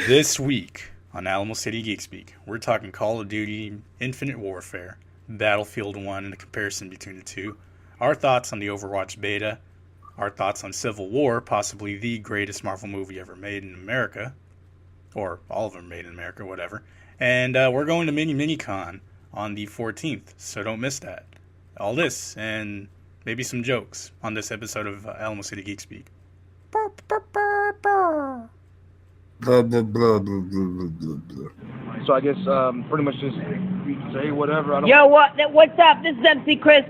This week on Alamo City Geek Speak, we're talking Call of Duty Infinite Warfare, Battlefield 1, and the comparison between the two, our thoughts on the Overwatch beta, our thoughts on Civil War, possibly the greatest Marvel movie ever made in America, or all of them made in America, whatever, and we're going to Mini-Con on the 14th, so don't miss that. All this, and maybe some jokes on this episode of Alamo City Geek Speak. Blah, blah, blah, blah, blah, blah, blah. So I guess pretty much just say whatever. Yo, what's up? This is MC Chris.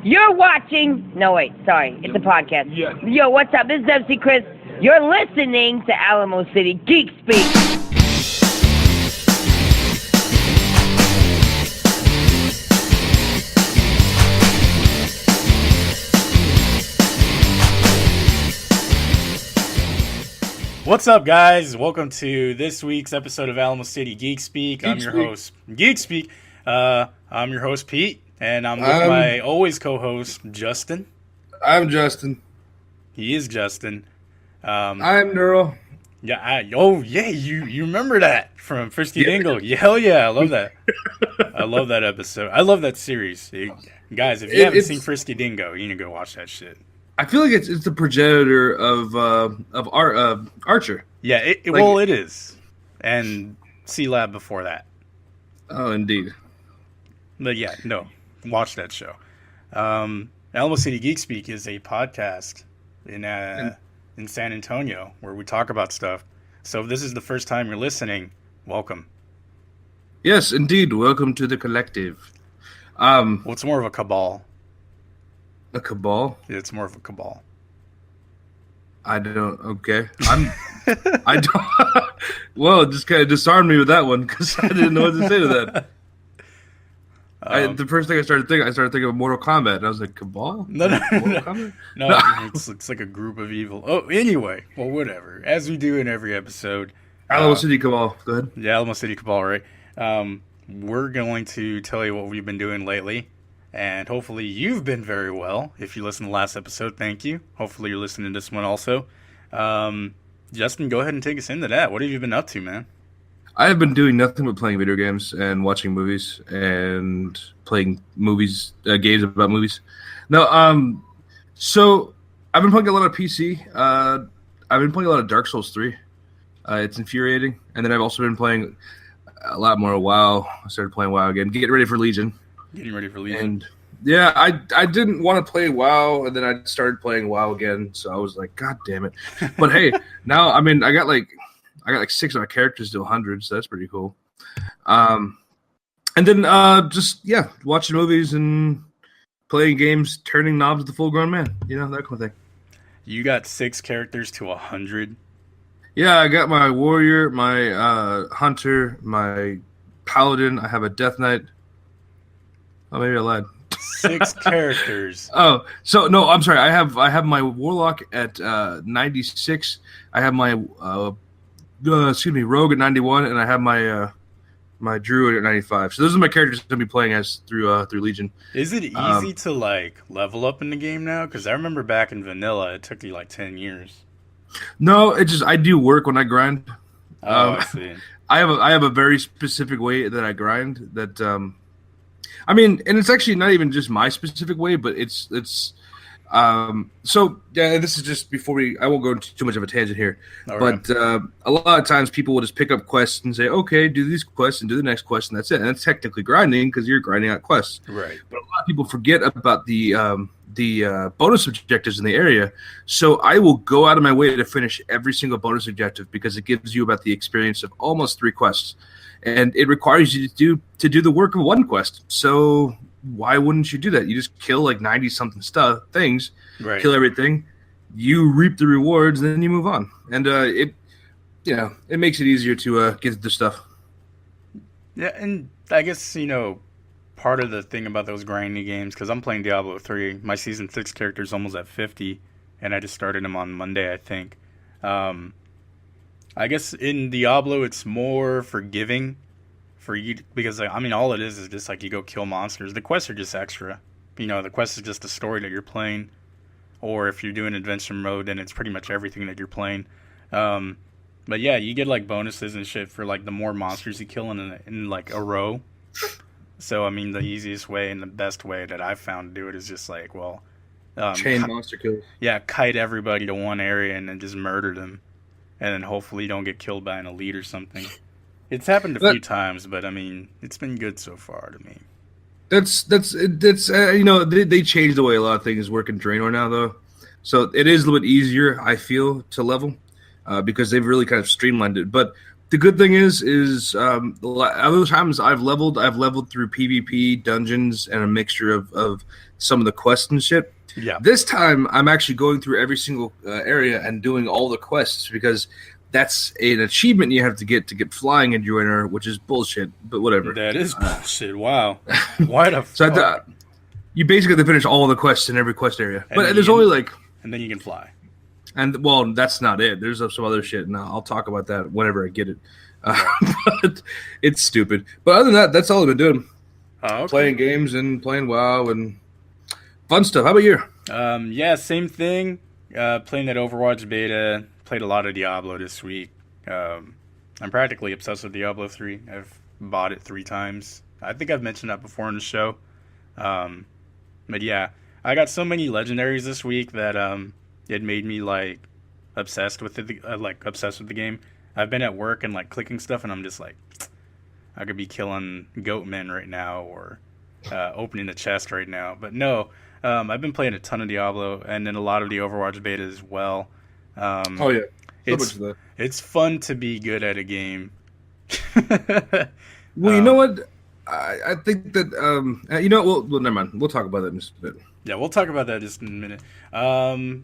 You're watching... No, wait, sorry. It's a podcast. Yeah. Yo, what's up? This is MC Chris. You're listening to Alamo City Geek Speak. What's up, guys? Welcome to this week's episode of Alamo City Geek Speak. I'm your host, Geek Speak. I'm your host, Pete, and I'm with my always co-host, Justin. I'm Justin. He is Justin. I'm Neural. Yeah. You remember that from Frisky Dingle? Yeah, hell yeah, I love that. I love that episode. I love that series. Guys, if you haven't seen Frisky Dingo, you need to go watch that shit. I feel like it's the progenitor of Archer. Yeah, it is. And C-Lab before that. Oh, indeed. But yeah, no, watch that show. Alamo City Geek Speak is a podcast in San Antonio where we talk about stuff. So if this is the first time you're listening, welcome. Yes, indeed. Welcome to the collective. Well, it's more of a cabal. A cabal? It's more of a cabal. I don't. Okay. I don't. Well, just kind of disarmed me with that one because I didn't know what to say to that. The first thing I started thinking of Mortal Kombat, and I was like, cabal? No. Kombat? No, it's like a group of evil. Oh, anyway, well, whatever. As we do in every episode. Alamo City Cabal. Go ahead. Yeah, Alamo City Cabal, right? We're going to tell you what we've been doing lately. And hopefully you've been very well. If you listened to the last episode, thank you. Hopefully you're listening to this one also. Justin, go ahead and take us into that. What have you been up to, man? I have been doing nothing but playing video games and watching movies and playing games about movies. No, so I've been playing a lot of PC. I've been playing a lot of Dark Souls 3. It's infuriating. And then I've also been playing a lot more WoW. I started playing WoW again. Getting ready for Legion. Getting ready for Legion. And yeah, I didn't want to play WoW, and then I started playing WoW again. So I was like, God damn it! But hey, now I got like 6 of my characters to 100, so that's pretty cool. And then watching movies and playing games, turning knobs with a full-grown man. You know, that kind of thing. You got 6 characters to 100. Yeah, I got my warrior, my hunter, my paladin. I have a death knight. Oh, maybe I lied. 6 characters. Oh, so no, I'm sorry. I have my warlock at 96. I have my rogue at 91, and I have my druid at 95. So those are my characters I'm gonna be playing as through Legion. Is it easy to like level up in the game now? Because I remember back in vanilla, it took you like 10 years. No, I do work when I grind. I see. I have a very specific way that I grind that. And it's actually not even just my specific way, but it's so yeah, this is just before I won't go into too much of a tangent here, but a lot of times people will just pick up quests and say, okay, do these quests and do the next quest, and that's it. And that's technically grinding because you're grinding out quests. Right. But a lot of people forget about the bonus objectives in the area. So I will go out of my way to finish every single bonus objective because it gives you about the experience of almost 3 quests. And it requires you to do the work of 1 quest. So why wouldn't you do that? You just kill like 90-something things, right. Kill everything, you reap the rewards, and then you move on. And it makes it easier to get the stuff. Yeah, and I guess, part of the thing about those grinding games, because I'm playing Diablo 3, my Season 6 character is almost at 50, and I just started him on Monday, I think. I guess in Diablo it's more forgiving for you because all it is just like you go kill monsters. The quests are just extra. The quest is just the story that you're playing. Or if you're doing adventure mode, then it's pretty much everything that you're playing. But But yeah, you get like bonuses and shit for like the more monsters you kill in like a row. So I mean, the easiest way and the best way that I've found to do it is just like, well, Chain monster kills. yeah, kite everybody to one area and then just murder them, and then hopefully you don't get killed by an elite or something. It's happened a few times, but I mean, it's been good so far to me. That's you know, they changed the way a lot of things work in Draenor now, though. So it is a little bit easier, I feel, to level because they've really kind of streamlined it. But the good thing is other times I've leveled through PvP, dungeons, and a mixture of some of the quests and shit. Yeah. This time I'm actually going through every single area and doing all the quests because that's an achievement you have to get flying in Draenor, which is bullshit, but whatever. That is bullshit. Wow. Why the fuck? So you basically have to finish all the quests in every quest area. And But there's only like... And then you can fly. And, well, that's not it. There's some other shit, and I'll talk about that whenever I get it. But it's stupid. But other than that, that's all I've been doing. Okay. Playing games and playing WoW and fun stuff. How about you? Yeah, same thing. Playing that Overwatch beta. Played a lot of Diablo this week. I'm practically obsessed with Diablo 3. I've bought it 3 times. I think I've mentioned that before in the show. But yeah, I got so many legendaries this week that it made me like obsessed with it, obsessed with the game. I've been at work and like clicking stuff, and I'm just like, I could be killing goatmen right now or opening a chest right now. But no, I've been playing a ton of Diablo and then a lot of the Overwatch beta as well. Oh yeah, it's fun to be good at a game. Well, you know what? I think that you know. Well, never mind. We'll talk about that in just a bit. Yeah, we'll talk about that just in a minute.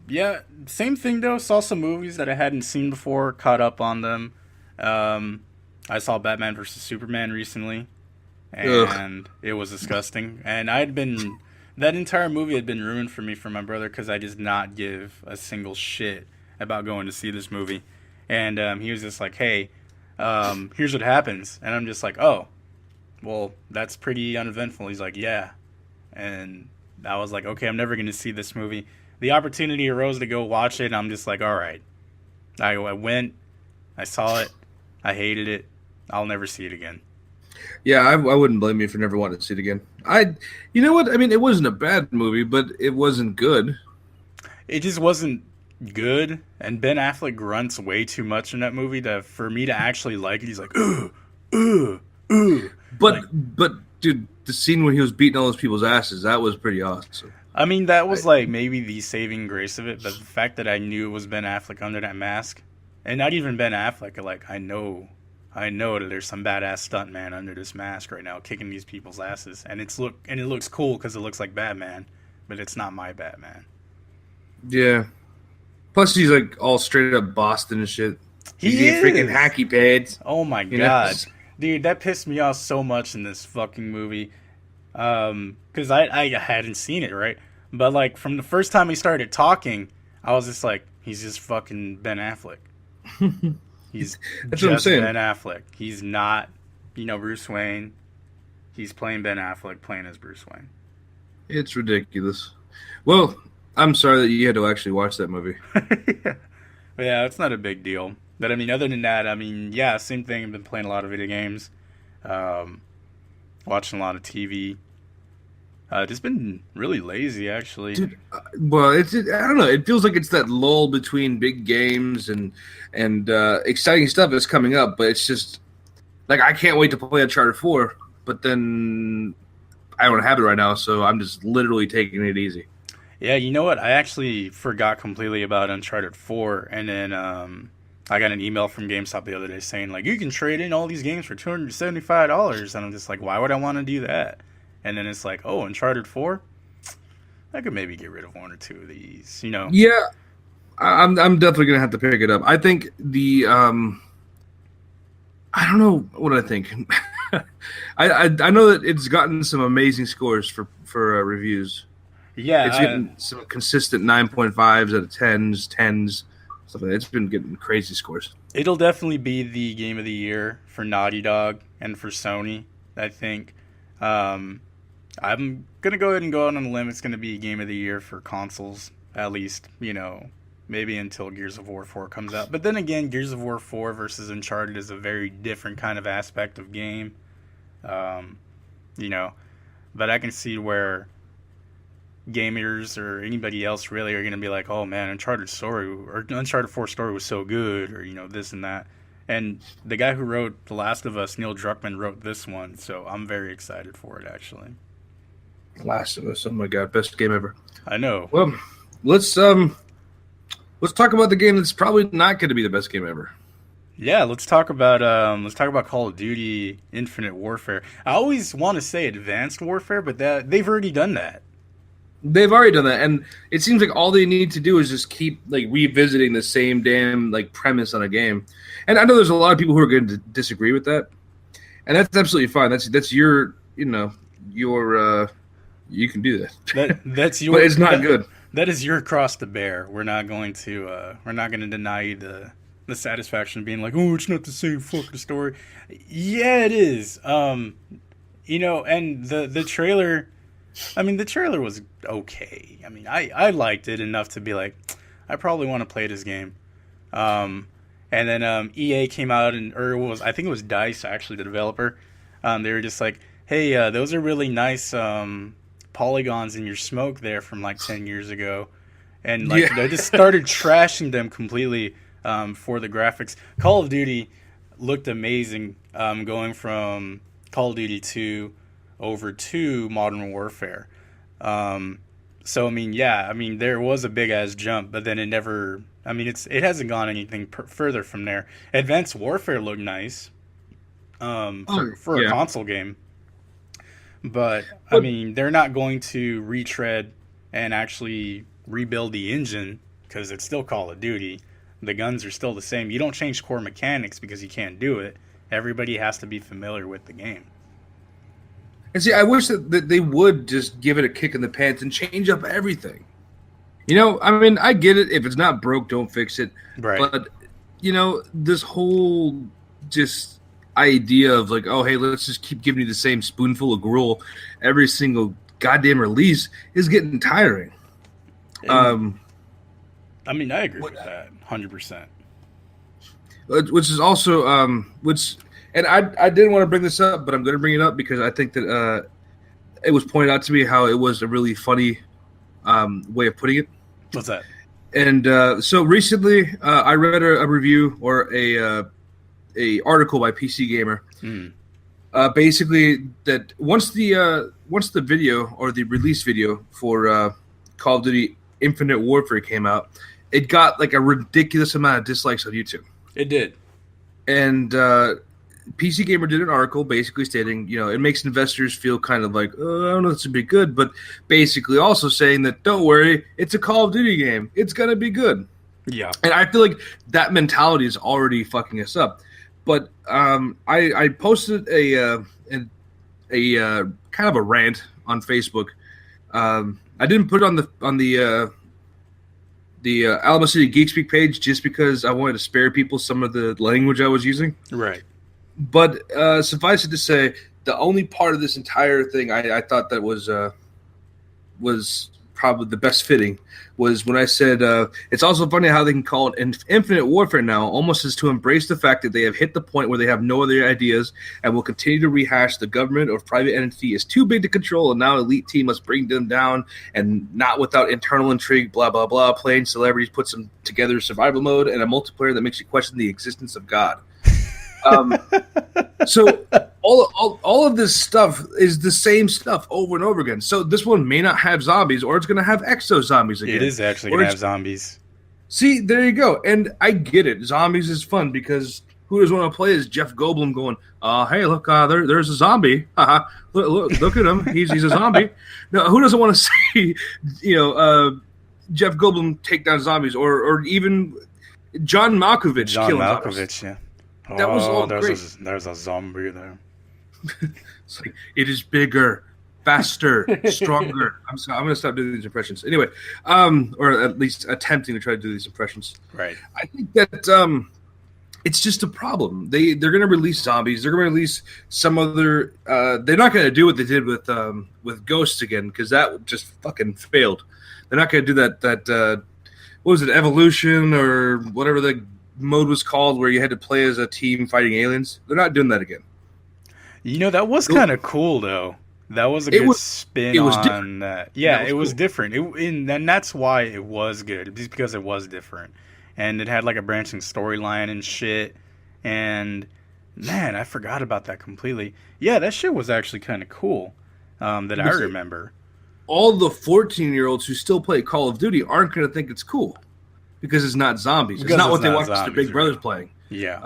Yeah, same thing though. Saw some movies that I hadn't seen before. Caught up on them. I saw Batman vs Superman recently, and it was disgusting. And that entire movie had been ruined for me from my brother because I did not give a single shit about going to see this movie. And he was just like, "Hey, here's what happens," and I'm just like, "Oh, well, that's pretty uneventful." He's like, "Yeah," and I was like, "Okay, I'm never going to see this movie." The opportunity arose to go watch it, and I'm just like, "All right." I went, I saw it, I hated it. I'll never see it again. Yeah, I wouldn't blame you for never wanting to see it again. You know what? I mean, it wasn't a bad movie, but it wasn't good. It just wasn't good, and Ben Affleck grunts way too much in that movie for me to actually like it. He's like, "Ugh, ugh, ugh." But dude, the scene when he was beating all those people's asses, that was pretty awesome. I mean, that was like maybe the saving grace of it, but the fact that I knew it was Ben Affleck under that mask, and not even Ben Affleck, like I know that there's some badass stuntman under this mask right now kicking these people's asses, and it looks cool because it looks like Batman, but it's not my Batman. Yeah. Plus, he's like all straight up Boston and shit. He's eating freaking hacky pads. Oh my god, dude, that pissed me off so much in this fucking movie, because I hadn't seen it, right? But like from the first time he started talking, I was just like, he's just fucking Ben Affleck. He's That's what I'm just saying. Ben Affleck. He's not, Bruce Wayne. He's playing Ben Affleck, playing as Bruce Wayne. It's ridiculous. Well, I'm sorry that you had to actually watch that movie. Yeah, it's not a big deal. But I mean, other than that, I mean, yeah, same thing. I've been playing a lot of video games, watching a lot of TV. Just been really lazy, actually. Dude, well, I don't know. It feels like it's that lull between big games and exciting stuff that's coming up, but it's just like I can't wait to play Uncharted 4, but then I don't have it right now, so I'm just literally taking it easy. Yeah, you know what? I actually forgot completely about Uncharted 4, and then I got an email from GameStop the other day saying, like, you can trade in all these games for $275, and I'm just like, why would I want to do that? And then it's like, oh, Uncharted 4? I could maybe get rid of 1 or 2 of these, Yeah, I'm definitely going to have to pick it up. I think I don't know what I think. I know that it's gotten some amazing scores for reviews. Yeah. It's getting some consistent 9.5s out of 10s, stuff like that. It's been getting crazy scores. It'll definitely be the game of the year for Naughty Dog and for Sony, I think. I'm going to go ahead and go out on a limb. It's going to be game of the year for consoles, at least, maybe until Gears of War 4 comes out. But then again, Gears of War 4 versus Uncharted is a very different kind of aspect of game. You know, but I can see where gamers or anybody else really are going to be like, oh man, Uncharted 4 story was so good, or, you know, this and that. And the guy who wrote The Last of Us, Neil Druckmann, wrote this one, so I'm very excited for it, actually. Last of Us, oh my god, best game ever. I know. Well, let's talk about the game that's probably not going to be the best game ever. Yeah, let's talk about Call of Duty Infinite Warfare. I always want to say Advanced Warfare, but they've already done that. They've already done that, and it seems like all they need to do is just keep like revisiting the same damn like premise on a game. And I know there's a lot of people who are going to disagree with that, and that's absolutely fine. That's your you can do that. That's your. But it's not good. That is your cross to bear. We're not going to deny you the satisfaction of being like, oh, it's not the same fucking story. Yeah, it is. You know, and the trailer. I mean, the trailer was okay. I mean, I liked it enough to be like, I probably want to play this game. And then EA came out I think it was DICE, actually, the developer. They were just like, hey, those are really nice polygons in your smoke there from like 10 years ago. And like they just started trashing them completely for the graphics. Call of Duty looked amazing going from Call of Duty 2 over to Modern Warfare. So I mean, there was a big ass jump, but then it never. I mean, it hasn't gone anything further from there. Advanced Warfare looked nice for a console game, but I mean, they're not going to retread and actually rebuild the engine because it's still Call of Duty. The guns are still the same. You don't change core mechanics because you can't do it. Everybody has to be familiar with the game. And see, I wish that they would just give it a kick in the pants and change up everything. You know, I mean, I get it. If it's not broke, don't fix it. Right. But, you know, this whole just idea of like, oh, hey, let's just keep giving you the same spoonful of gruel every single goddamn release is getting tiring. I mean, I agree with that 100%. Which is also, and I didn't want to bring this up, but I'm going to bring it up because I think that it was pointed out to me how it was a really funny way of putting it. What's that? And so recently, I read a review or a article by PC Gamer, basically that once the video or the release video for Call of Duty Infinite Warfare came out, it got like a ridiculous amount of dislikes on YouTube. It did. And PC Gamer did an article basically stating, you know, it makes investors feel kind of like, oh, I don't know if this would be good, but basically also saying that, don't worry, it's a Call of Duty game. It's going to be good. Yeah. And I feel like that mentality is already fucking us up. But I posted a kind of a rant on Facebook. I didn't put it on the Alamo City Geek Speak page just because I wanted to spare people some of the language I was using. Right. But suffice it to say, the only part of this entire thing I thought that was probably the best fitting was when I said, it's also funny how they can call it Infinite Warfare now, almost as to embrace the fact that they have hit the point where they have no other ideas and will continue to rehash the government or private entity is too big to control, and now elite team must bring them down, and not without internal intrigue, blah, blah, blah, playing celebrities puts them together survival mode and a multiplayer that makes you question the existence of God. So all of this stuff is the same stuff over and over again. So this one may not have zombies, or it's going to have exo zombies again. It is actually going to have zombies. See, there you go. And I get it. Zombies is fun because who doesn't want to play as Jeff Goldblum going, hey, look, there's a zombie. Look at him. He's a zombie. No, who doesn't want to see, Jeff Goldblum take down zombies, or even John Malkovich killing zombies. Yeah. That was all great. There's a zombie there. It's like, it is bigger, faster, stronger. I'm going to stop doing these impressions. Anyway, or at least attempting to try to do these impressions. Right. I think that it's just a problem. They're going to release zombies. They're going to release some other. They're not going to do what they did with Ghosts again because that just fucking failed. They're not going to do that. what was it, Evolution or whatever the mode was called, where you had to play as a team fighting aliens. They're not doing that again. You know, that was kind of cool though. That was a good spin on different. that. Yeah, That it was cool. different. And that's why it was good, just because it was different. And it had like a branching storyline and shit. And man, I forgot about that completely. Yeah, that shit was actually kind of cool. That I remember. All the 14-year-olds who still play Call of Duty aren't going to think it's cool because it's not zombies. It's not what they watch their big brothers playing. Yeah.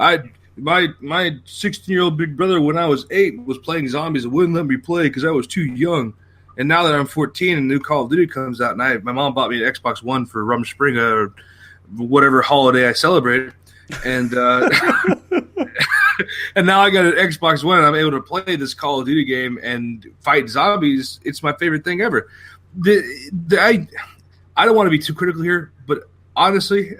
My 16-year-old big brother, when I was 8, was playing zombies and wouldn't let me play because I was too young. And now that I'm 14 and new Call of Duty comes out, and my mom bought me an Xbox One for Rumspringa or whatever holiday I celebrate, and and now I got an Xbox One and I'm able to play this Call of Duty game and fight zombies. It's my favorite thing ever. I don't want to be too critical here, but honestly,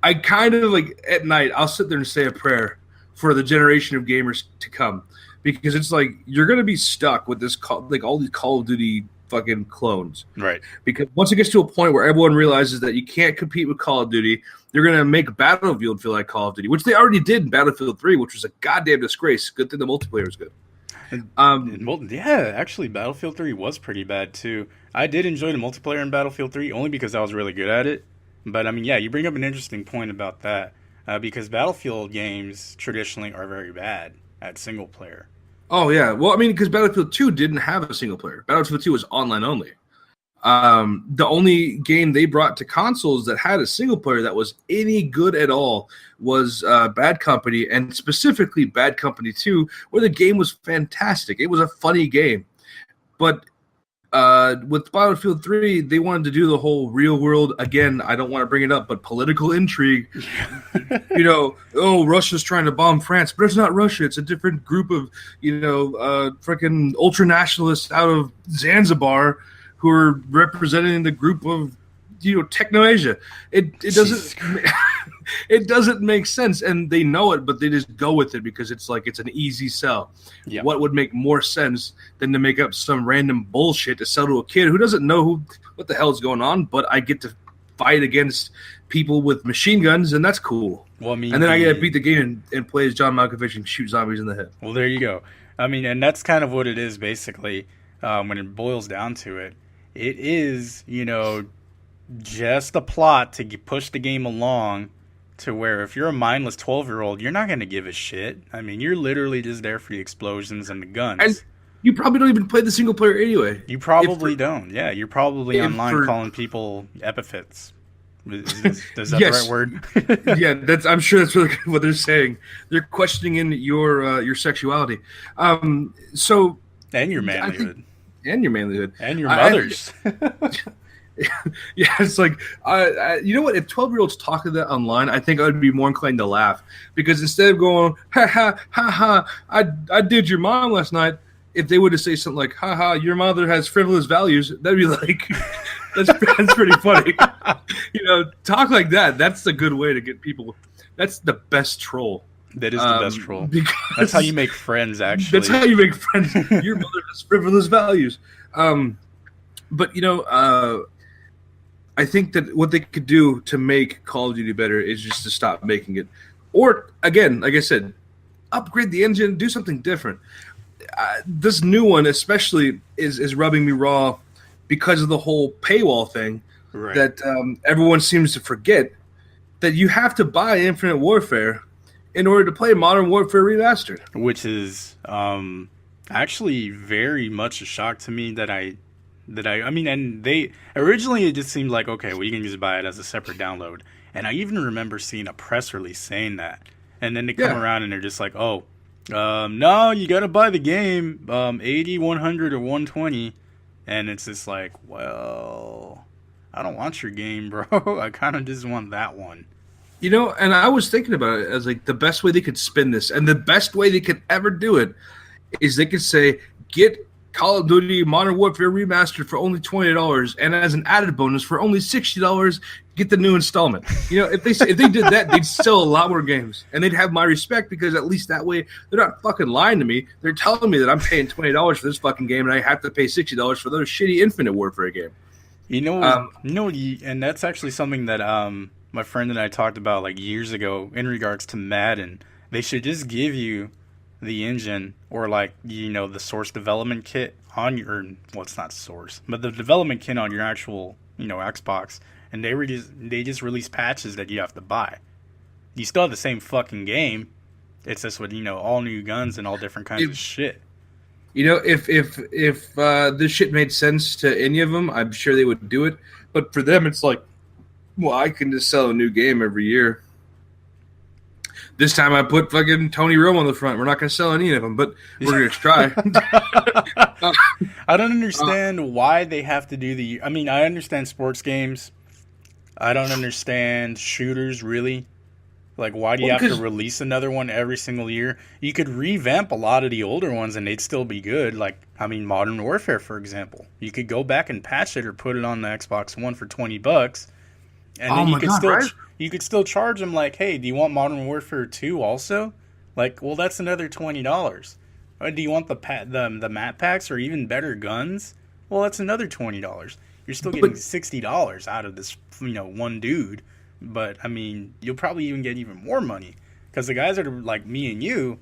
I kind of like at night I'll sit there and say a prayer for the generation of gamers to come, because it's like you're going to be stuck with this like all these Call of Duty fucking clones, Right. because once it gets to a point where everyone realizes that you can't compete with Call of Duty, they're going to make Battlefield feel like Call of Duty, which they already did in Battlefield 3, which was a goddamn disgrace. Good thing the multiplayer was good. Yeah, actually, Battlefield 3 was pretty bad too. I did enjoy the multiplayer in Battlefield 3 only because I was really good at it. But I mean, yeah, you bring up an interesting point about that, because Battlefield games traditionally are very bad at single player. Oh, yeah. Well, I mean, because Battlefield 2 didn't have a single player. Battlefield 2 was online only. The only game they brought to consoles that had a single player that was any good at all was Bad Company, and specifically Bad Company 2, where the game was fantastic. It was a funny game. But with Battlefield 3, they wanted to do the whole real world, again, I don't want to bring it up, but political intrigue. Russia's trying to bomb France, but it's not Russia. It's a different group of, freaking ultra-nationalists out of Zanzibar who are representing the group of, Techno-Asia. It doesn't it doesn't make sense, and they know it, but they just go with it because it's like it's an easy sell. Yep. What would make more sense than to make up some random bullshit to sell to a kid who doesn't know what the hell is going on, but I get to fight against people with machine guns, and that's cool. Well, I mean, and then I get to beat the game and play as John Malkovich and shoot zombies in the head. Well, there you go. I mean, and that's kind of what it is basically. When it boils down to it, it is, just a plot to push the game along to where if you're a mindless 12-year-old, you're not going to give a shit. I mean, you're literally just there for the explosions and the guns. And you probably don't even play the single player anyway. You probably don't. Yeah, you're probably online calling people epithets. Is that yes. the right word? Yeah, I'm sure that's what they're saying. They're questioning in your sexuality. And your manlyhood. And your manlyhood. And your mother's. Yeah, it's like, you know what? If 12-year-olds talk to that online, I think I would be more inclined to laugh. Because instead of going, ha, ha, ha, ha, I did your mom last night, if they would have say something like, ha, ha, your mother has frivolous values, that'd be like, that's pretty funny. Talk like that. That's a good way to get people. That's the best troll. That is the best troll. That's how you make friends, actually. That's how you make friends. Your mother has frivolous values. But, I think that what they could do to make Call of Duty better is just to stop making it. Or, again, like I said, upgrade the engine, do something different. This new one especially is rubbing me raw because of the whole paywall thing. Right. That everyone seems to forget that you have to buy Infinite Warfare in order to play Modern Warfare Remastered. Which is actually very much a shock to me and they originally it just seemed like, okay, well, you can just buy it as a separate download. And I even remember seeing a press release saying that. And then they come around and they're just like, oh, no, you got to buy the game, 80, 100, or 120. And it's just like, well, I don't want your game, bro. I kind of just want that one. And I was thinking about it as like the best way they could spin this, and the best way they could ever do it is they could say, get Call of Duty Modern Warfare Remastered for only $20, and as an added bonus for only $60, get the new installment. If they did that, they'd sell a lot more games, and they'd have my respect, because at least that way they're not fucking lying to me. They're telling me that I'm paying $20 for this fucking game, and I have to pay $60 for those shitty Infinite Warfare game. And that's actually something that my friend and I talked about like years ago in regards to Madden. They should just give you the engine or like the source development kit on your well, it's not source, but the development kit on your actual Xbox, and they just release patches that you have to buy. You still have the same fucking game. It's just with all new guns and all different kinds of shit. If this shit made sense to any of them, I'm sure they would do it. But for them, it's like, well, I can just sell a new game every year. This time I put fucking Tony Romo on the front. We're not going to sell any of them, but we're going to try. I don't understand why they have to do the... I mean, I understand sports games. I don't understand shooters, really. Like, why do you have to release another one every single year? You could revamp a lot of the older ones and they'd still be good. Like, I mean, Modern Warfare, for example. You could go back and patch it or put it on the Xbox One for $20. And then you could still charge them like, hey, do you want Modern Warfare 2 also? Like, well, that's another $20. Or do you want the map packs or even better guns? Well, that's another $20. You're still getting $60 out of this, one dude. But, I mean, you'll probably even get even more money. Because the guys that are like me and you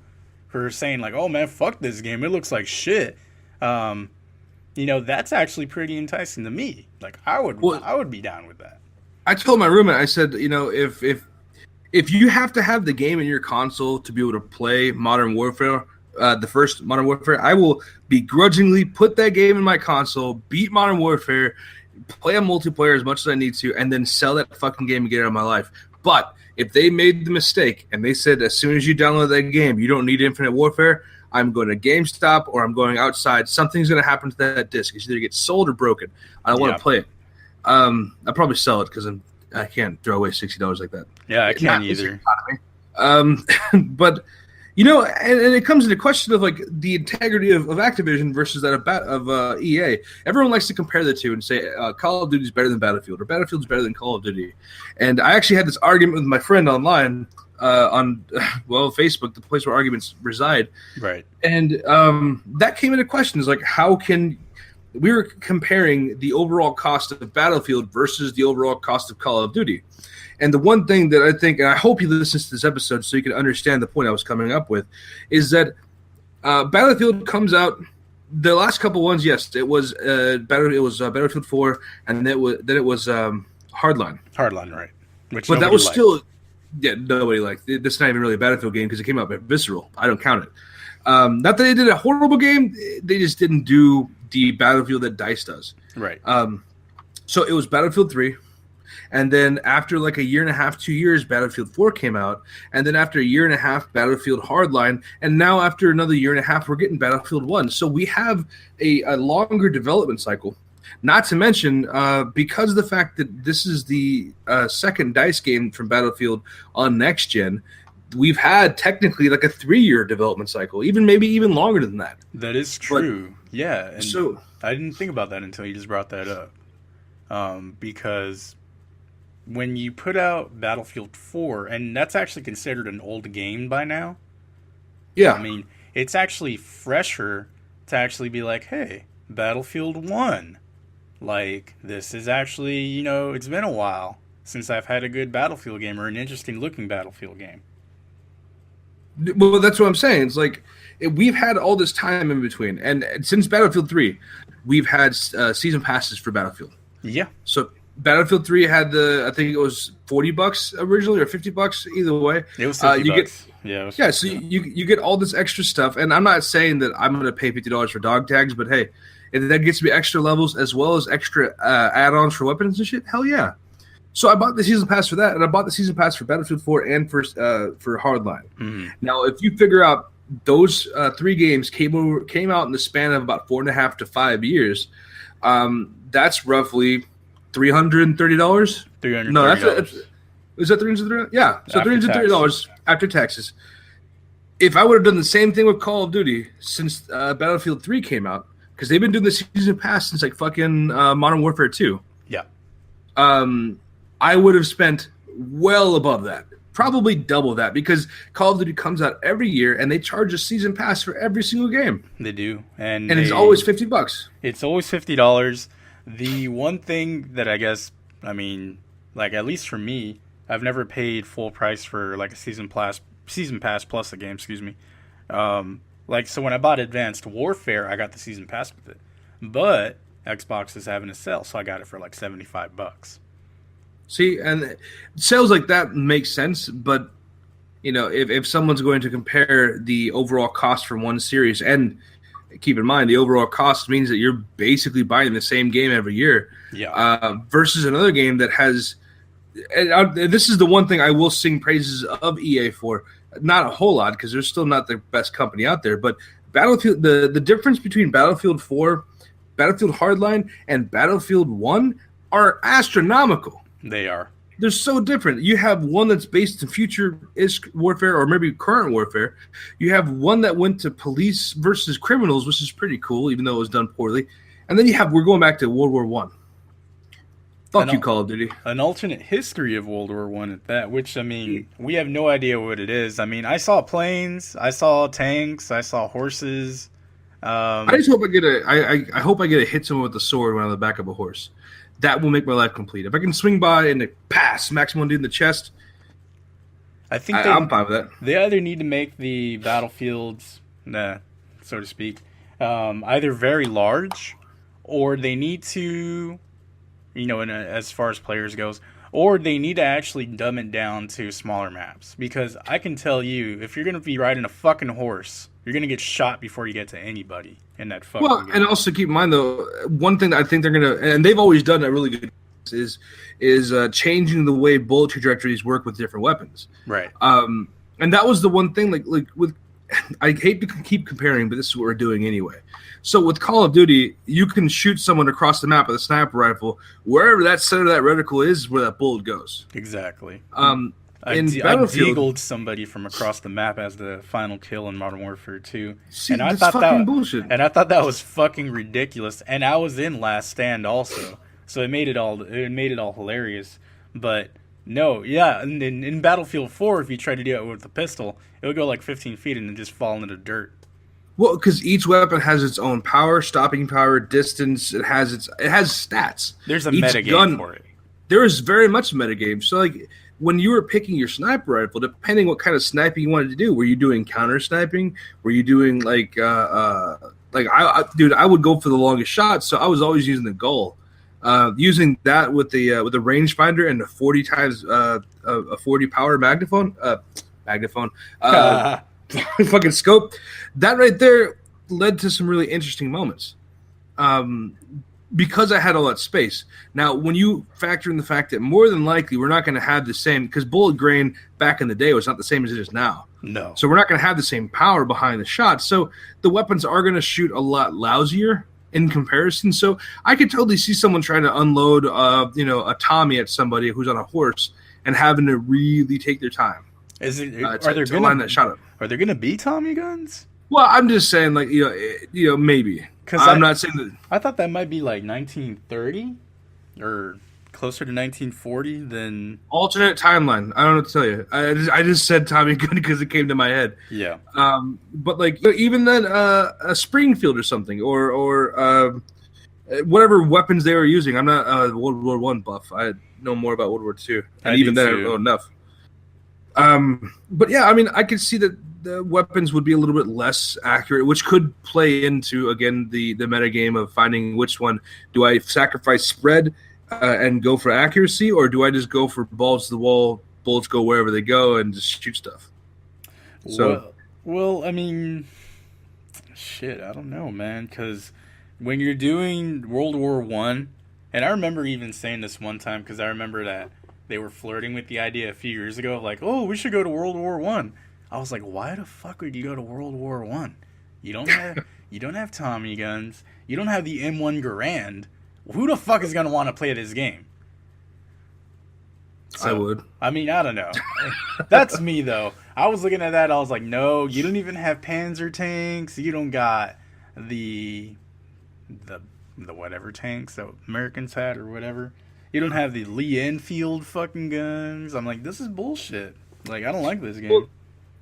who are saying like, oh, man, fuck this game. It looks like shit. That's actually pretty enticing to me. Like, I would be down with that. I told my roommate, I said, if you have to have the game in your console to be able to play Modern Warfare, the first Modern Warfare, I will begrudgingly put that game in my console, beat Modern Warfare, play a multiplayer as much as I need to, and then sell that fucking game and get it out of my life. But if they made the mistake and they said as soon as you download that game, you don't need Infinite Warfare, I'm going to GameStop or I'm going outside. Something's going to happen to that disc. It's either get sold or broken. I don't want to play it. I'll probably sell it because I can't throw away $60 like that. Yeah, I can't either. But and it comes into question of like the integrity of Activision versus that of EA. Everyone likes to compare the two and say Call of Duty is better than Battlefield or Battlefield is better than Call of Duty. And I actually had this argument with my friend online on Facebook, the place where arguments reside. Right. And that came into question. Is like, how can we were comparing the overall cost of Battlefield versus the overall cost of Call of Duty. And the one thing that I think, and I hope he listens to this episode so you can understand the point I was coming up with, is that Battlefield comes out, the last couple ones, yes, it was Battlefield 4, and then it was Hardline. Hardline, right. But that was still, nobody liked it. That's not even really a Battlefield game because it came out by Visceral. I don't count it. Not that they did a horrible game, they just didn't do the Battlefield that DICE does. Right. So it was Battlefield 3, and then after like a year and a half, 2 years, Battlefield 4 came out, and then after a year and a half, Battlefield Hardline, and now after another year and a half, we're getting Battlefield 1. So we have a longer development cycle. Not to mention, because of the fact that this is the second DICE game from Battlefield on next gen, we've had technically like a 3-year development cycle, maybe even longer than that. That is true. But, yeah. And so I didn't think about that until you just brought that up. Because when you put out Battlefield 4, and that's actually considered an old game by now. Yeah. I mean, it's actually fresher to actually be like, hey, Battlefield 1. Like, this is actually, it's been a while since I've had a good Battlefield game or an interesting looking Battlefield game. Well, that's what I'm saying. It's like we've had all this time in between, and since Battlefield 3, we've had season passes for Battlefield. Yeah. So Battlefield 3 had I think it was $40 originally or $50, either way. It was $50. So you get all this extra stuff, and I'm not saying that I'm going to pay $50 for dog tags, but hey, if that gets me extra levels as well as extra add-ons for weapons and shit, hell yeah. So I bought the season pass for that, and I bought the season pass for Battlefield 4 and for Hardline. Mm-hmm. Now, if you figure out those 3 games came out in the span of about 4.5 to 5 years, that's roughly $330. $330. No, is that $330? Yeah, so $330 after taxes. If I would have done the same thing with Call of Duty since Battlefield 3 came out, because they've been doing the season pass since like fucking Modern Warfare 2. Yeah. I would have spent well above that, probably double that, because Call of Duty comes out every year and they charge a season pass for every single game. They do, and it's always $50. It's always $50. The one thing that I guess, I mean, like at least for me, I've never paid full price for like a season pass plus a game. Excuse me. Like so when I bought Advanced Warfare, I got the season pass with it, but Xbox is having a sale, so I got it for like $75. See, and sales like that make sense, but you know, if someone's going to compare the overall cost for one series, and keep in mind the overall cost means that you're basically buying the same game every year, versus another game that has. And this is the one thing I will sing praises of EA for. Not a whole lot because they're still not the best company out there, but Battlefield. The difference between Battlefield 4, Battlefield Hardline, and Battlefield 1 are astronomical. They are. They're so different. You have one that's based in future-ish warfare or maybe current warfare. You have one that went to police versus criminals, which is pretty cool, even though it was done poorly. And then we're going back to World War One. Fuck you, Call of Duty. An alternate history of World War One at that, which, I mean, we have no idea what it is. I mean, I saw planes, I saw tanks, I saw horses. I just hope I hope I get to hit someone with a sword when I'm on the back of a horse. That will make my life complete. If I can swing by and smack someone dude in the chest, I think I'm fine with that. They either need to make the battlefields, so to speak, either very large, or they need to, you know, as far as players goes, or they need to actually dumb it down to smaller maps. Because I can tell you, if you're going to be riding a fucking horse, you're going to get shot before you get to anybody in that fucking game. And also keep in mind, though, one thing that I think they're going to, and they've always done that really good, is changing the way bullet trajectories work with different weapons. Right. And that was the one thing, like with, I hate to keep comparing, but this is what we're doing anyway. So with Call of Duty, you can shoot someone across the map with a sniper rifle. Wherever that center of that reticle is where that bullet goes. Exactly. I deagled somebody from across the map as the final kill in Modern Warfare 2. See, and I that's thought fucking bullshit. And I thought that was fucking ridiculous. And I was in Last Stand also, so it made it all hilarious. But no, yeah, in Battlefield 4, if you try to do it with a pistol, it would go like 15 feet and then just fall into the dirt. Well, because each weapon has its own power, stopping power, distance. It has stats. There's a metagame for it. There is very much a metagame. So, like, when you were picking your sniper rifle, depending what kind of sniping you wanted to do, were you doing counter sniping? Were you doing I would go for the longest shot, so I was always using the goal. Using that with the rangefinder and the 40 times a 40 power magnaphone. Fucking scope. That right there led to some really interesting moments. Because I had all that space. Now, when you factor in the fact that more than likely we're not going to have the same, because bullet grain back in the day was not the same as it is now. No. So we're not going to have the same power behind the shot. So the weapons are going to shoot a lot lousier in comparison. So I could totally see someone trying to unload, a Tommy at somebody who's on a horse and having to really take their time. Are there going to be Tommy guns? Well, I'm just saying, like, maybe. I'm not saying that. I thought that might be like 1930 or closer to 1940 than alternate timeline. I don't know what to tell you. I just said Tommy gun because it came to my head. Yeah. But like even then, a Springfield or something, or whatever weapons they were using. I'm not a World War One buff. I know more about World War II, and even then I don't know enough. But yeah, I mean, I could see that the weapons would be a little bit less accurate, which could play into, again, the metagame of finding which one. Do I sacrifice spread and go for accuracy, or do I just go for balls to the wall, bullets go wherever they go, and just shoot stuff? So, well, I mean, shit, I don't know, man, because when you're doing World War One, and I remember even saying this one time, because I remember that they were flirting with the idea a few years ago, like, oh, we should go to World War One. I was like, why the fuck would you go to World War One? You don't have Tommy guns. You don't have the M1 Garand. Who the fuck is gonna want to play this game? So, I would. I mean, I don't know. That's me though. I was looking at that. I was like, no, you don't even have Panzer tanks. You don't got the whatever tanks that Americans had or whatever. You don't have the Lee Enfield fucking guns. I'm like, this is bullshit. Like, I don't like this game. Well,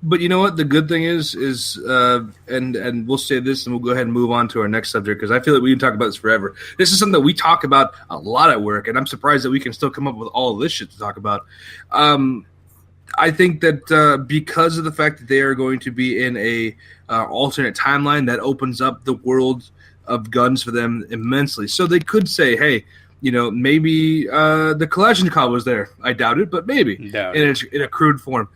But you know what? The good thing is and we'll say this, and we'll go ahead and move on to our next subject because I feel like we can talk about this forever. This is something that we talk about a lot at work, and I'm surprised that we can still come up with all of this shit to talk about. I think that because of the fact that they are going to be in a alternate timeline, that opens up the world of guns for them immensely. So they could say, hey, maybe the Kalashnikov was there. I doubt it, but maybe in a crude form.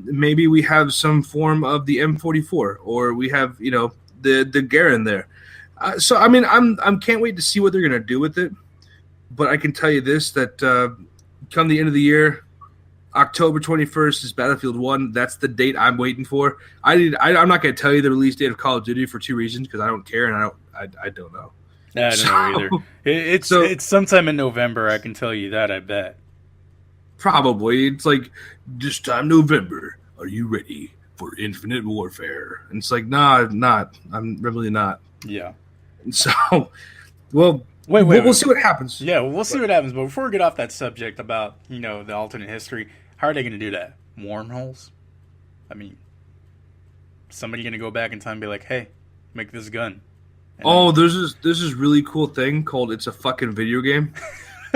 Maybe we have some form of the M44, or we have the Garand there. So I mean, I'm can't wait to see what they're gonna do with it. But I can tell you this: that come the end of the year, October 21st is Battlefield 1. That's the date I'm waiting for. I'm not gonna tell you the release date of Call of Duty for two reasons, because I don't care and I don't know. I don't know either. It's sometime in November. I can tell you that. I bet. Probably. It's like, this time November, are you ready for Infinite Warfare? And it's like, nah, I'm not. I'm really not. Yeah. So, well, we'll see what happens. Yeah, we'll see what happens. But before we get off that subject about, the alternate history, how are they going to do that? Wormholes? I mean, somebody going to go back in time and be like, hey, make this gun. And there's this really cool thing called It's a Fucking Video Game.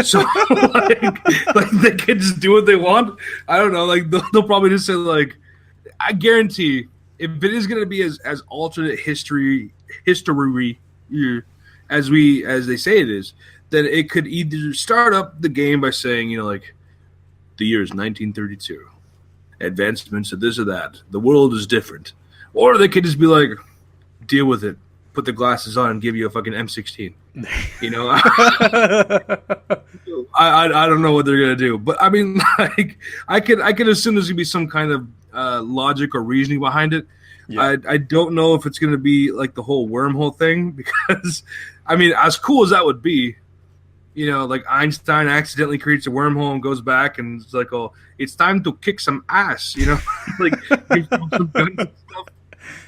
So like they can just do what they want. I don't know. Like they'll probably just say like, I guarantee if it is going to be as alternate history as they say it is, then it could either start up the game by saying like the year is 1932, advancements of this or that, the world is different, or they could just be like, deal with it. Put the glasses on and give you a fucking M16. I don't know what they're gonna do, but I mean, like, I could assume there's gonna be some kind of logic or reasoning behind it. Yeah. I don't know if it's gonna be like the whole wormhole thing, because I mean, as cool as that would be, like Einstein accidentally creates a wormhole and goes back and it's like, oh, it's time to kick some ass, like some guns and stuff.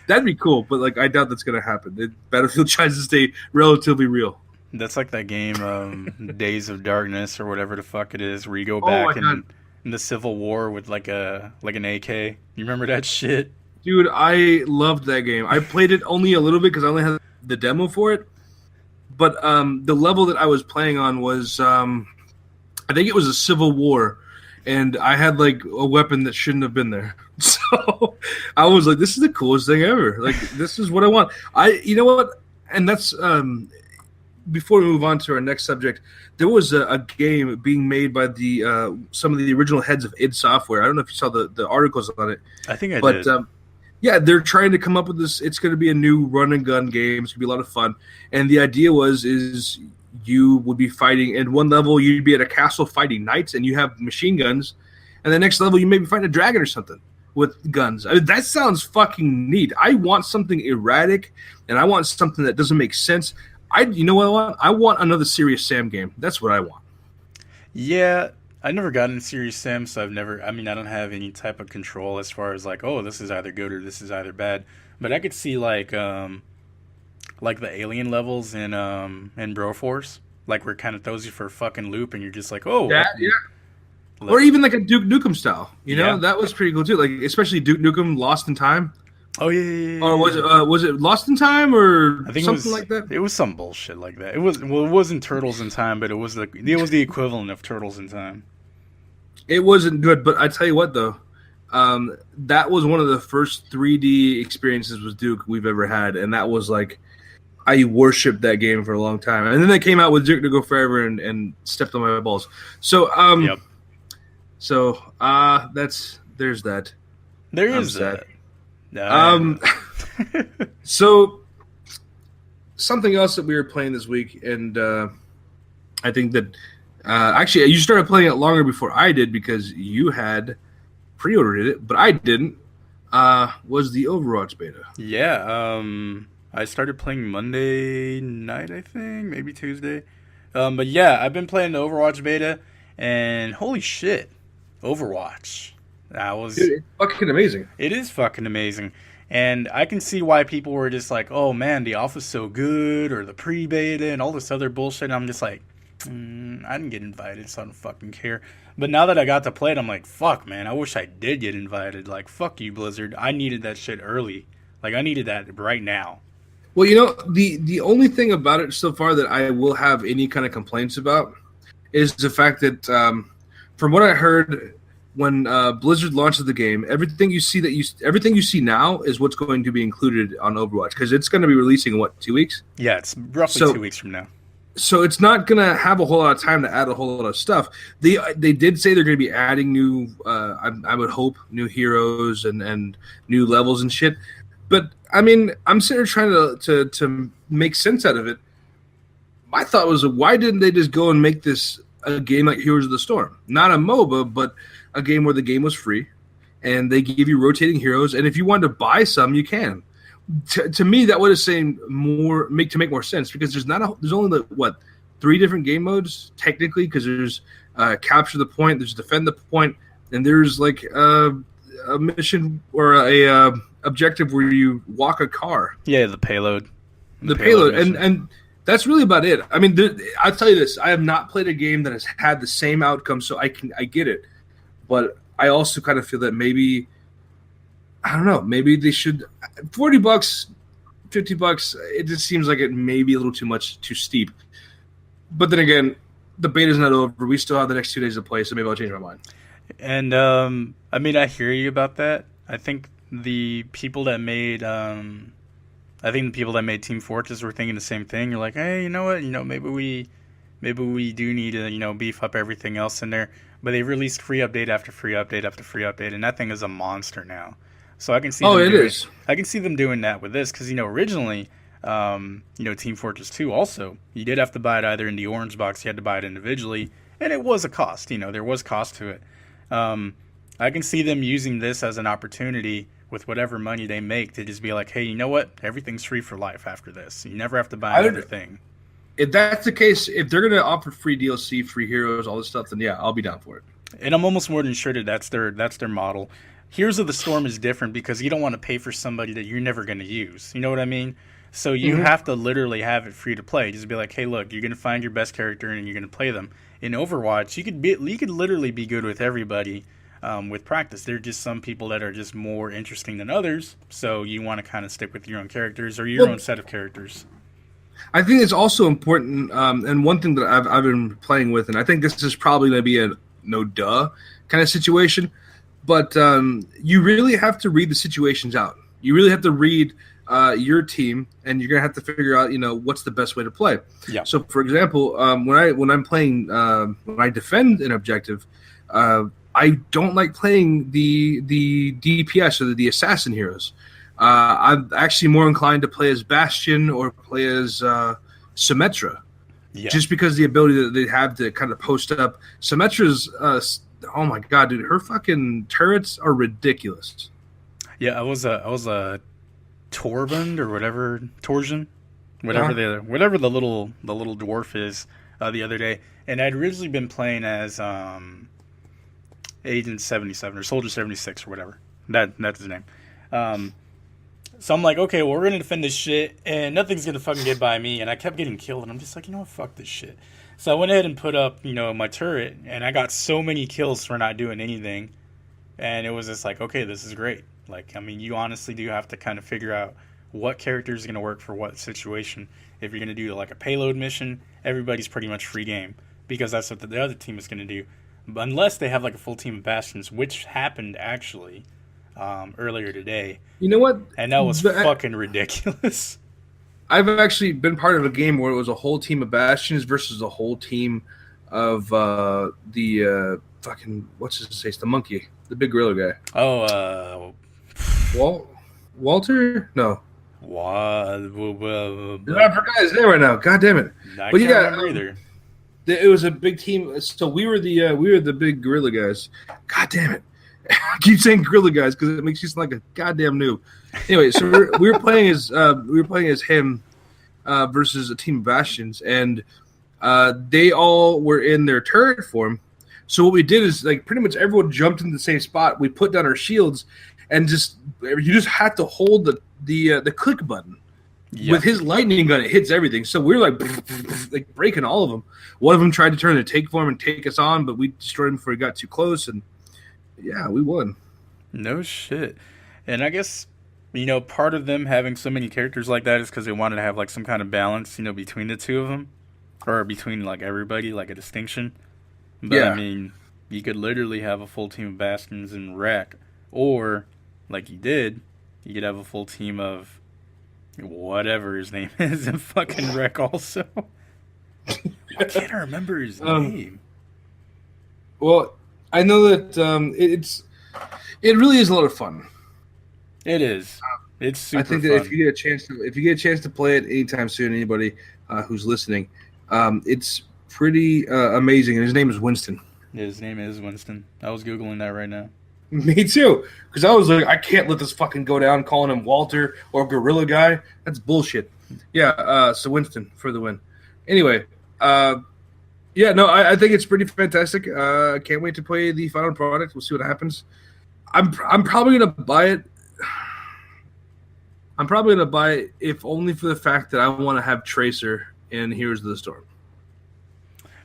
That'd be cool, but like I doubt that's gonna happen. Battlefield tries to stay relatively real. That's like that game, Days of Darkness or whatever the fuck it is, where you go back in the Civil War with like an AK. You remember that shit? Dude, I loved that game. I played it only a little bit because I only had the demo for it. But the level that I was playing on was, I think it was a Civil War, and I had like a weapon that shouldn't have been there. So I was like, this is the coolest thing ever. Like, this is what I want. You know what? And that's, before we move on to our next subject, there was a game being made by the some of the original heads of id Software. I don't know if you saw the articles on it. I think I did. Yeah, they're trying to come up with this. It's going to be a new run and gun game. It's going to be a lot of fun. And the idea is you would be fighting in one level. You'd be at a castle fighting knights, and you have machine guns. And the next level, you may be fighting a dragon or something with guns. I mean, that sounds fucking neat. I want something erratic, and I want something that doesn't make sense. You know what I want? I want another Serious Sam game. That's what I want. Yeah, I never got into Serious Sam, so I don't have any type of control as far as like, oh, this is either good or this is either bad. But I could see like the alien levels in Broforce, like where it kind of throws you for a fucking loop, and you're just like, oh, yeah. Or even like a Duke Nukem style, that was pretty cool too. Like especially Duke Nukem Lost in Time. Oh yeah. Or was it Lost in Time or I think something like that? It was some bullshit like that. It wasn't Turtles in Time, but it was the equivalent of Turtles in Time. It wasn't good, but I tell you what though, that was one of the first 3D experiences with Duke we've ever had, and that was like, I worshipped that game for a long time. And then they came out with Duke to Go Forever and stepped on my balls. So yep. So there's that. There is that. So something else that we were playing this week, and I think that actually you started playing it longer before I did because you had pre-ordered it, but I didn't. Was the Overwatch beta? Yeah. I started playing Monday night, I think, maybe Tuesday. But yeah, I've been playing the Overwatch beta, and holy shit, Overwatch. Dude, it's fucking amazing. It is fucking amazing. And I can see why people were just like, oh man, the alpha's so good, or the pre-beta, and all this other bullshit. And I'm just like, I didn't get invited, so I don't fucking care. But now that I got to play it, I'm like, fuck, man, I wish I did get invited. Like, fuck you, Blizzard. I needed that shit early. Like, I needed that right now. Well, the only thing about it so far that I will have any kind of complaints about is the fact that, from what I heard, when Blizzard launched the game, everything you see now is what's going to be included on Overwatch, because it's going to be releasing in 2 weeks? Yeah, it's roughly 2 weeks from now. So it's not going to have a whole lot of time to add a whole lot of stuff. They did say they're going to be adding new, I would hope, new heroes and new levels and shit. But I mean, I'm sitting here trying to make sense out of it. My thought was, why didn't they just go and make this a game like Heroes of the Storm? Not a MOBA, but a game where the game was free, and they give you rotating heroes, and if you wanted to buy some, you can. To me, that would have seemed make more sense, because there's only 3 different game modes technically, because there's capture the point, there's defend the point, and there's like a mission or a objective where you walk a car. Yeah, the payload. The payload, and that's really about it. I mean, I'll tell you this: I have not played a game that has had the same outcome, so I get it. But I also kind of feel that maybe, I don't know, maybe they should $40, $50. It just seems like it may be a little too steep. But then again, the beta's not over. We still have the next 2 days to play, so maybe I'll change my mind. And I mean, I hear you about that. I think the people that made Team Fortress were thinking the same thing. You're like, hey, you know what? Maybe we do need to beef up everything else in there. But they've released free update after free update after free update, and that thing is a monster now. So I can see. I can see them doing that with this, because originally, Team Fortress 2 also, you did have to buy it either in the orange box, you had to buy it individually, and it was a cost. There was cost to it. I can see them using this as an opportunity with whatever money they make to just be like, hey, you know what? Everything's free for life after this. You never have to buy another thing. If that's the case, if they're going to offer free DLC, free heroes, all this stuff, then yeah, I'll be down for it. And I'm almost more than sure that that's their model. Heroes of the Storm is different because you don't want to pay for somebody that you're never going to use. You know what I mean? So you have to literally have it free to play. Just be like, hey, look, you're going to find your best character and you're going to play them. In Overwatch, you could literally be good with everybody with practice. There are just some people that are just more interesting than others. So you want to kind of stick with your own characters or your own set of characters. I think it's also important, and one thing that I've been playing with, and I think this is probably going to be a no-duh kind of situation, but you really have to read the situations out. You really have to read your team, and you're going to have to figure out, what's the best way to play. Yeah. So, for example, when I'm playing, when I defend an objective, I don't like playing the DPS or the assassin heroes. I'm actually more inclined to play as Bastion or play as Symmetra, just because the ability that they have to kind of post up. Symmetra's, oh my god, dude, her fucking turrets are ridiculous. Yeah, I was a Torvund or whatever, Torsion, whatever the little dwarf is the other day, and I'd originally been playing as Agent 77 or Soldier 76 or whatever. That's his name. So I'm like, okay, well, we're going to defend this shit, and nothing's going to fucking get by me. And I kept getting killed, and I'm just like, you know what, fuck this shit. So I went ahead and put up, my turret, and I got so many kills for not doing anything. And it was just like, okay, this is great. Like, I mean, you honestly do have to kind of figure out what character is going to work for what situation. If you're going to do, like, a payload mission, everybody's pretty much free game, because that's what the other team is going to do. But unless they have, like, a full team of Bastions, which happened, actually, earlier today. You know what? And that was fucking ridiculous. I've actually been part of a game where it was a whole team of Bastions versus a whole team of the fucking, what's his face? The monkey. The big gorilla guy. Oh, Walter? No. I forgot his name right now. God damn it. I can't remember either. It was a big team. So we were the big gorilla guys. God damn it. I keep saying gorilla guys because it makes you sound like a goddamn noob. Anyway, so we were playing as him versus a team of Bastions, and they all were in their turret form. So what we did is, like, pretty much everyone jumped in the same spot. We put down our shields, and you just had to hold the click button. Yeah. With his lightning gun, it hits everything. So we're like breaking all of them. One of them tried to turn the take form and take us on, but we destroyed him before he got too close. And yeah, we won. No shit. And I guess, part of them having so many characters like that is because they wanted to have like some kind of balance, between the two of them, or between like everybody, like a distinction. But Yeah. I mean, you could literally have a full team of Bastions and Wreck, or like you could have a full team of whatever his name is and fucking Wreck also. Why can't I remember his name? Well, I know that it really is a lot of fun. It is. It's super I think fun. that if you get a chance to play it anytime soon, anybody who's listening, it's pretty amazing. And his name is Winston. His name is Winston. I was Googling that right now. Me too, because I was like, I can't let this fucking go down. Calling him Walter or Gorilla Guy, that's bullshit. Yeah, so Winston for the win. Anyway, I think it's pretty fantastic. Can't wait to play the final product. We'll see what happens. I'm probably gonna buy it. I'm probably gonna buy it if only for the fact that I want to have Tracer in Heroes of the Storm.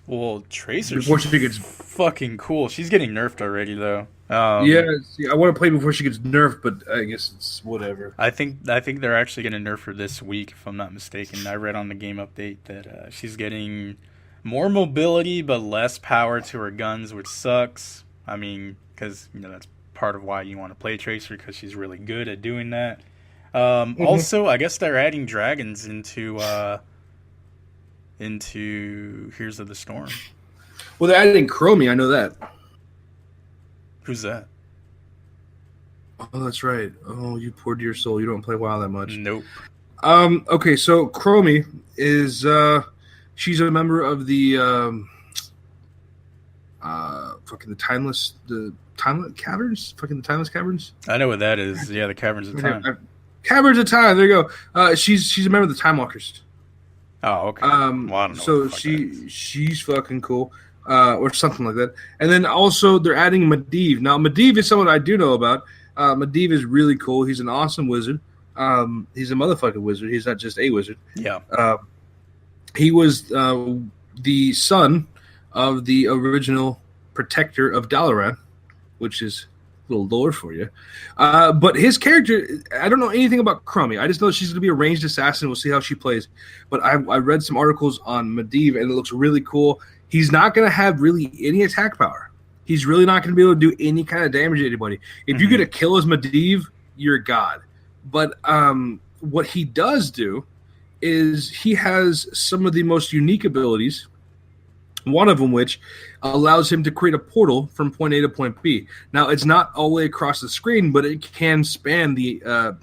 Well, Tracer's Before she gets fucking cool. She's getting nerfed already, though. see, I want to play before she gets nerfed, but I guess it's whatever. I think they're actually going to nerf her this week, if I'm not mistaken. I read on the game update that she's getting more mobility but less power to her guns, which sucks. I mean, because that's part of why you want to play Tracer, because she's really good at doing that. Also, I guess they're adding dragons into Heroes of the Storm. Well, they're adding Chromie. I know that. Who's that? Oh, that's right. Oh, you poor dear soul. You don't play WoW that much. Nope. Okay, so Chromie is she's a member of the the Timeless Caverns? Fucking the Timeless Caverns? I know what that is. Yeah, the Caverns of Time. Caverns of Time, there you go. She's a member of the Time Walkers. Oh, okay. Well, I don't know So what the fuck that is. she's fucking cool. Or something like that. And then also they're adding Medivh. Now Medivh is someone I do know about. Medivh is really cool. He's an awesome wizard. He's a motherfucking wizard. He's not just a wizard. Yeah. He was the son of the original protector of Dalaran, which is a little lore for you. But his character, I don't know anything about Chromie. I just know she's going to be a ranged assassin. We'll see how she plays. But I read some articles on Medivh, and it looks really cool. He's not going to have really any attack power. He's really not going to be able to do any kind of damage to anybody. If you get a kill as Medivh, you're a god. But what he does do is he has some of the most unique abilities, one of them which allows him to create a portal from point A to point B. Now, it's not all the way across the screen, but it can span the not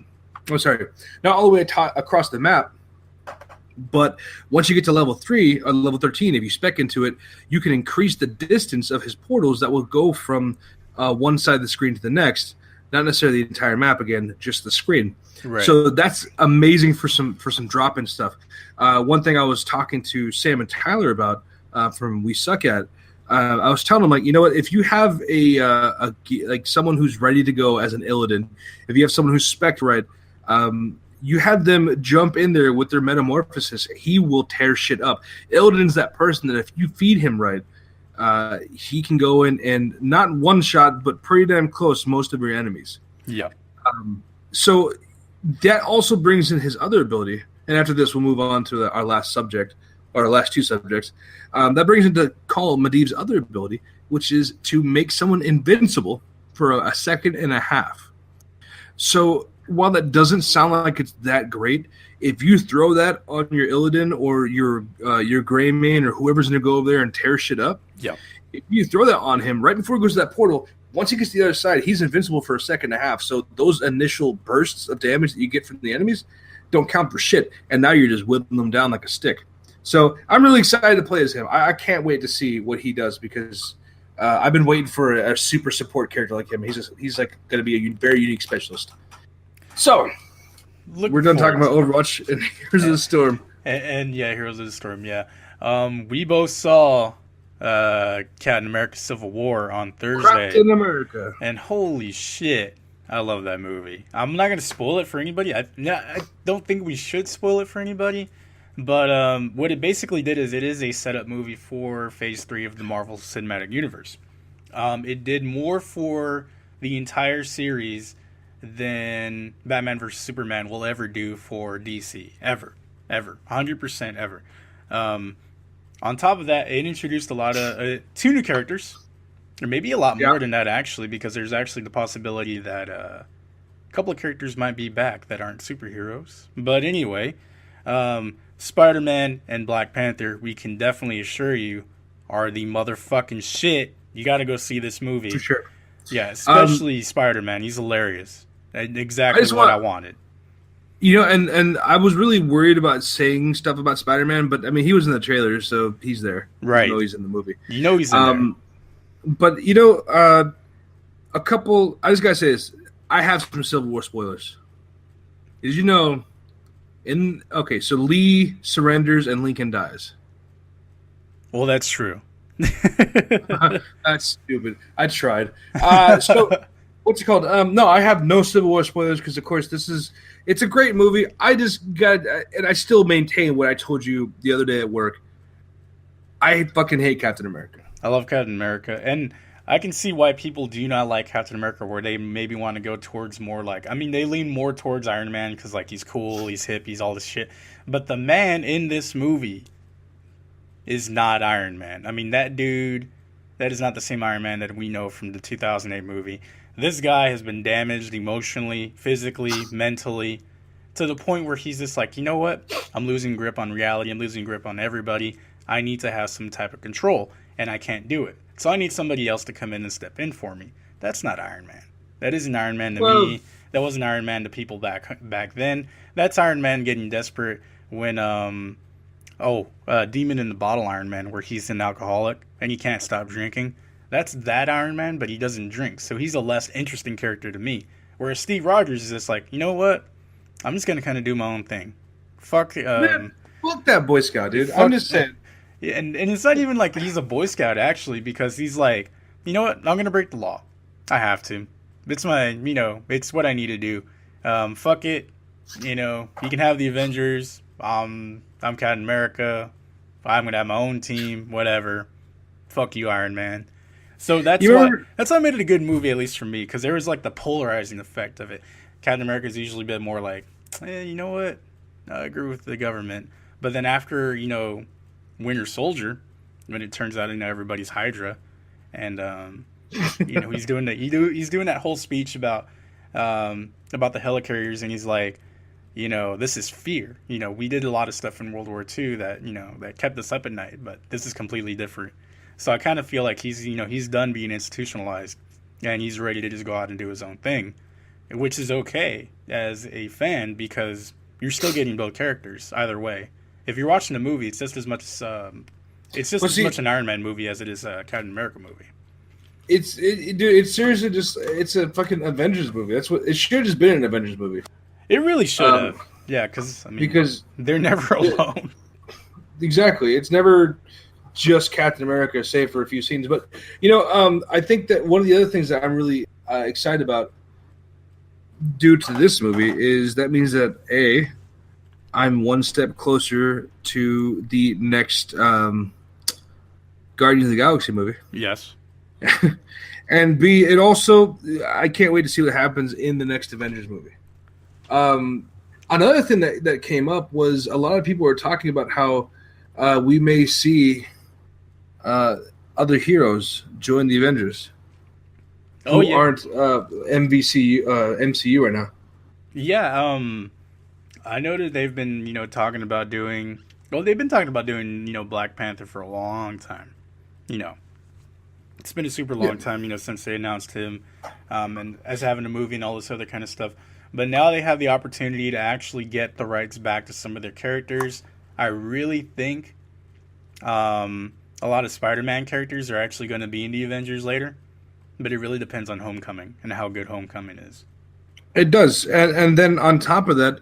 all the way across the map. But once you get to level 3 or level 13, if you spec into it, you can increase the distance of his portals that will go from one side of the screen to the next. Not necessarily the entire map again, just the screen. Right. So that's amazing for some drop-in stuff. One thing I was talking to Sam and Tyler about from We Suck At, I was telling them, like, you know what? If you have a someone who's ready to go as an Illidan, if you have someone who's spec'd right, you have them jump in there with their metamorphosis, he will tear shit up. Illidan's that person that if you feed him right, he can go in and not one shot, but pretty damn close most of your enemies. Yeah. So that also brings in his other ability. And after this, we'll move on to our last subject, or our last two subjects. That brings into call Medivh's other ability, which is to make someone invincible for a second and a half. So while that doesn't sound like it's that great, if you throw that on your Illidan or your Greymane or whoever's going to go over there and tear shit up, Yeah. if you throw that on him right before he goes to that portal, once he gets to the other side, he's invincible for a second and a half. So those initial bursts of damage that you get from the enemies don't count for shit, and now you're just whittling them down like a stick. So I'm really excited to play as him. I can't wait to see what he does, because I've been waiting for a super support character like him. He's like going to be a very unique specialist. So we're done talking about Overwatch and Heroes of the Storm. And yeah, Heroes of the Storm, yeah. We both saw Captain America Civil War on Thursday. Captain America. And holy shit. I love that movie. I'm not gonna spoil it for anybody. I don't think we should spoil it for anybody. But what it basically did is it is a setup movie for Phase 3 of the Marvel Cinematic Universe. It did more for the entire series than Batman vs. Superman will ever do for DC. Ever. 100% ever. On top of that, it introduced a lot of 2 new characters. Or maybe a lot more than that, actually, because there's actually the possibility that a couple of characters might be back that aren't superheroes. But anyway, Spider-Man and Black Panther, we can definitely assure you, are the motherfucking shit. You got to go see this movie. For sure. Yeah, especially Spider-Man. He's hilarious. Exactly what I wanted. You know, and I was really worried about saying stuff about Spider-Man, but I mean, he was in the trailer, so he's there. Right. You know he's in the movie. You know he's in there. But, you know, I just got to say this. I have some Civil War spoilers. Did you know, so Lee surrenders and Lincoln dies. Well, that's true. That's stupid. I tried. So, what's it called? No, I have no Civil War spoilers because, of course, it's a great movie. I just got, and I still maintain what I told you the other day at work. I fucking hate Captain America. I love Captain America, and I can see why people do not like Captain America, where they maybe want to go towards more like, I mean, they lean more towards Iron Man because, like, he's cool, he's hip, he's all this shit. But the man in this movie is not Iron Man. I mean, that dude, that is not the same Iron Man that we know from the 2008 movie. This guy has been damaged emotionally, physically, mentally, to the point where he's just like, you know what? I'm losing grip on reality. I'm losing grip on everybody. I need to have some type of control, and I can't do it. So I need somebody else to come in and step in for me. That's not Iron Man. That isn't Iron Man to me. That wasn't Iron Man to people back then. That's Iron Man getting desperate when, Demon in the Bottle Iron Man, where he's an alcoholic and he can't stop drinking. That's that Iron Man, but he doesn't drink. So he's a less interesting character to me. Whereas Steve Rogers is just like, you know what? I'm just going to kind of do my own thing. Fuck that Boy Scout, dude. I'm just saying. Yeah, and it's not even like he's a Boy Scout, actually, because he's like, you know what? I'm going to break the law. I have to. It's it's what I need to do. Fuck it. You know, you can have the Avengers. I'm Captain America. I'm going to have my own team. Whatever. Fuck you, Iron Man. So that's why I made it a good movie, at least for me, because there was like the polarizing effect of it. Captain America's usually been more like, you know what? I agree with the government. But then after, Winter Soldier, when it turns out everybody's Hydra, and he's doing that whole speech about the helicarriers, and he's like, this is fear. We did a lot of stuff in World War II that that kept us up at night, but this is completely different. So I kind of feel like he's done being institutionalized, and he's ready to just go out and do his own thing, which is okay as a fan because you're still getting both characters either way. If you're watching a movie, it's just as much as much an Iron Man movie as it is a Captain America movie. It's seriously it's a fucking Avengers movie. That's what it should have just been, an Avengers movie. It really should have. Yeah, because they're never alone. Exactly. It's never just Captain America, save for a few scenes. But I think that one of the other things that I'm really excited about due to this movie is that means that I'm one step closer to the next Guardians of the Galaxy movie. Yes. And B, it also, I can't wait to see what happens in the next Avengers movie. Another thing that came up was a lot of people were talking about how we may see other heroes join the Avengers who aren't MCU right now. Yeah, I know that they've been, talking about doing Black Panther for a long time. It's been a super long time, since they announced him, and as having a movie and all this other kind of stuff. But now they have the opportunity to actually get the rights back to some of their characters. I really think a lot of Spider-Man characters are actually going to be in the Avengers later. But it really depends on Homecoming and how good Homecoming is. It does. And then on top of that,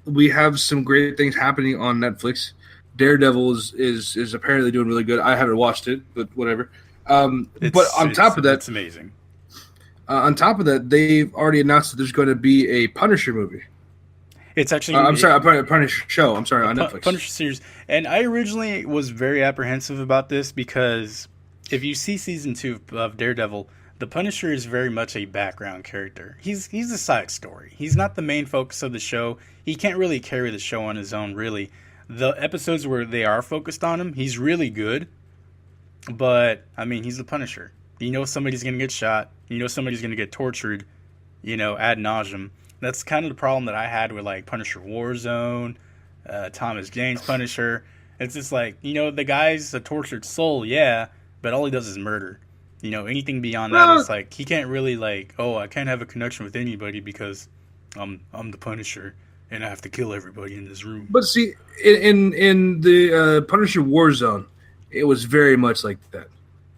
we have some great things happening on Netflix. Daredevil is apparently doing really good. I haven't watched it, but whatever. But on top of that, it's amazing. On top of that, they've already announced that there's going to be a Punisher movie. It's actually. I'm sorry, a Punisher show. I'm sorry, on Netflix. Punisher series. And I originally was very apprehensive about this because if you see season 2 of Daredevil, the Punisher is very much a background character. He's a side story. He's not the main focus of the show. He can't really carry the show on his own, really. The episodes where they are focused on him, he's really good. But, I mean, he's the Punisher. You know somebody's going to get shot. You know somebody's going to get tortured, ad nauseum. That's kind of the problem that I had with, like, Punisher Warzone, Thomas Jane's Punisher. It's just like, the guy's a tortured soul, yeah, but all he does is murder. Anything beyond that is like, he can't really, like, I can't have a connection with anybody because I'm the Punisher and I have to kill everybody in this room. But see, in the Punisher Warzone, it was very much like that.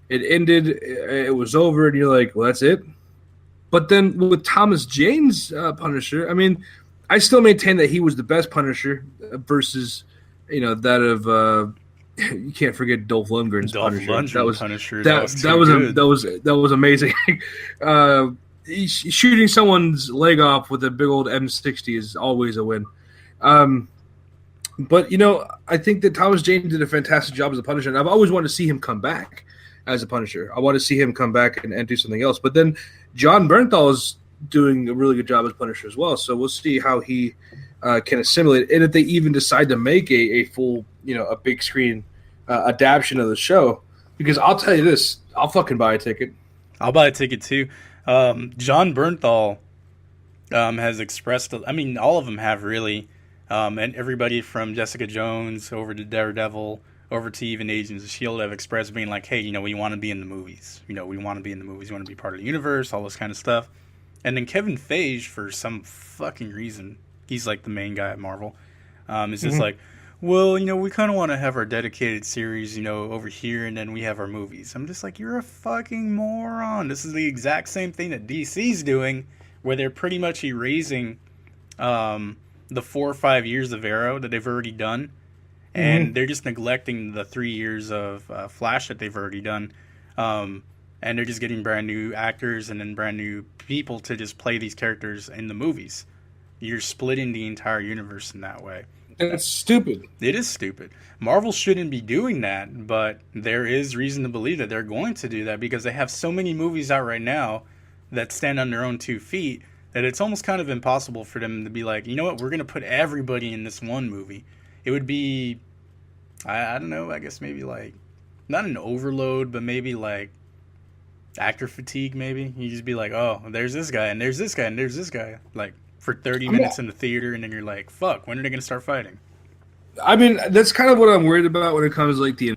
It ended, it was over, and you're like, well, that's it? But then with Thomas Jane's Punisher, I mean, I still maintain that he was the best Punisher versus, that of you can't forget Dolph Lundgren's Punisher. That was amazing. Shooting someone's leg off with a big old M60 is always a win. But I think that Thomas Jane did a fantastic job as a Punisher, and I've always wanted to see him come back as a Punisher. I want to see him come back and do something else. But then John Bernthal is doing a really good job as Punisher as well. So we'll see how he can assimilate, and if they even decide to make a full, a big screen adaptation of the show. Because I'll tell you this, I'll fucking buy a ticket. I'll buy a ticket too. John Bernthal has expressed, all of them have really, and everybody from Jessica Jones over to Daredevil over to even Agents of S.H.I.E.L.D. have expressed being like, hey, we want to be in the movies. We want to be in the movies. We want to be part of the universe, all this kind of stuff. And then Kevin Feige, for some fucking reason, he's like the main guy at Marvel, is just like, well, we kind of want to have our dedicated series, over here, and then we have our movies. I'm just like, you're a fucking moron. This is the exact same thing that DC's doing, where they're pretty much erasing the 4 or 5 years of Arrow that they've already done, and they're just neglecting the 3 years of Flash that they've already done, and they're just getting brand new actors and then brand new people to just play these characters in the movies. You're splitting the entire universe in that way. That's stupid. It is stupid. Marvel shouldn't be doing that, but there is reason to believe that they're going to do that because they have so many movies out right now that stand on their own 2 feet that it's almost kind of impossible for them to be like, you know what, we're going to put everybody in this one movie. It would be, I don't know, I guess maybe like, not an overload, but maybe like actor fatigue maybe. You just be like, oh, there's this guy, and there's this guy, and there's this guy. Like, for 30 minutes in the theater, and then you're like, fuck, when are they going to start fighting? I mean, that's kind of what I'm worried about when it comes to, like, the...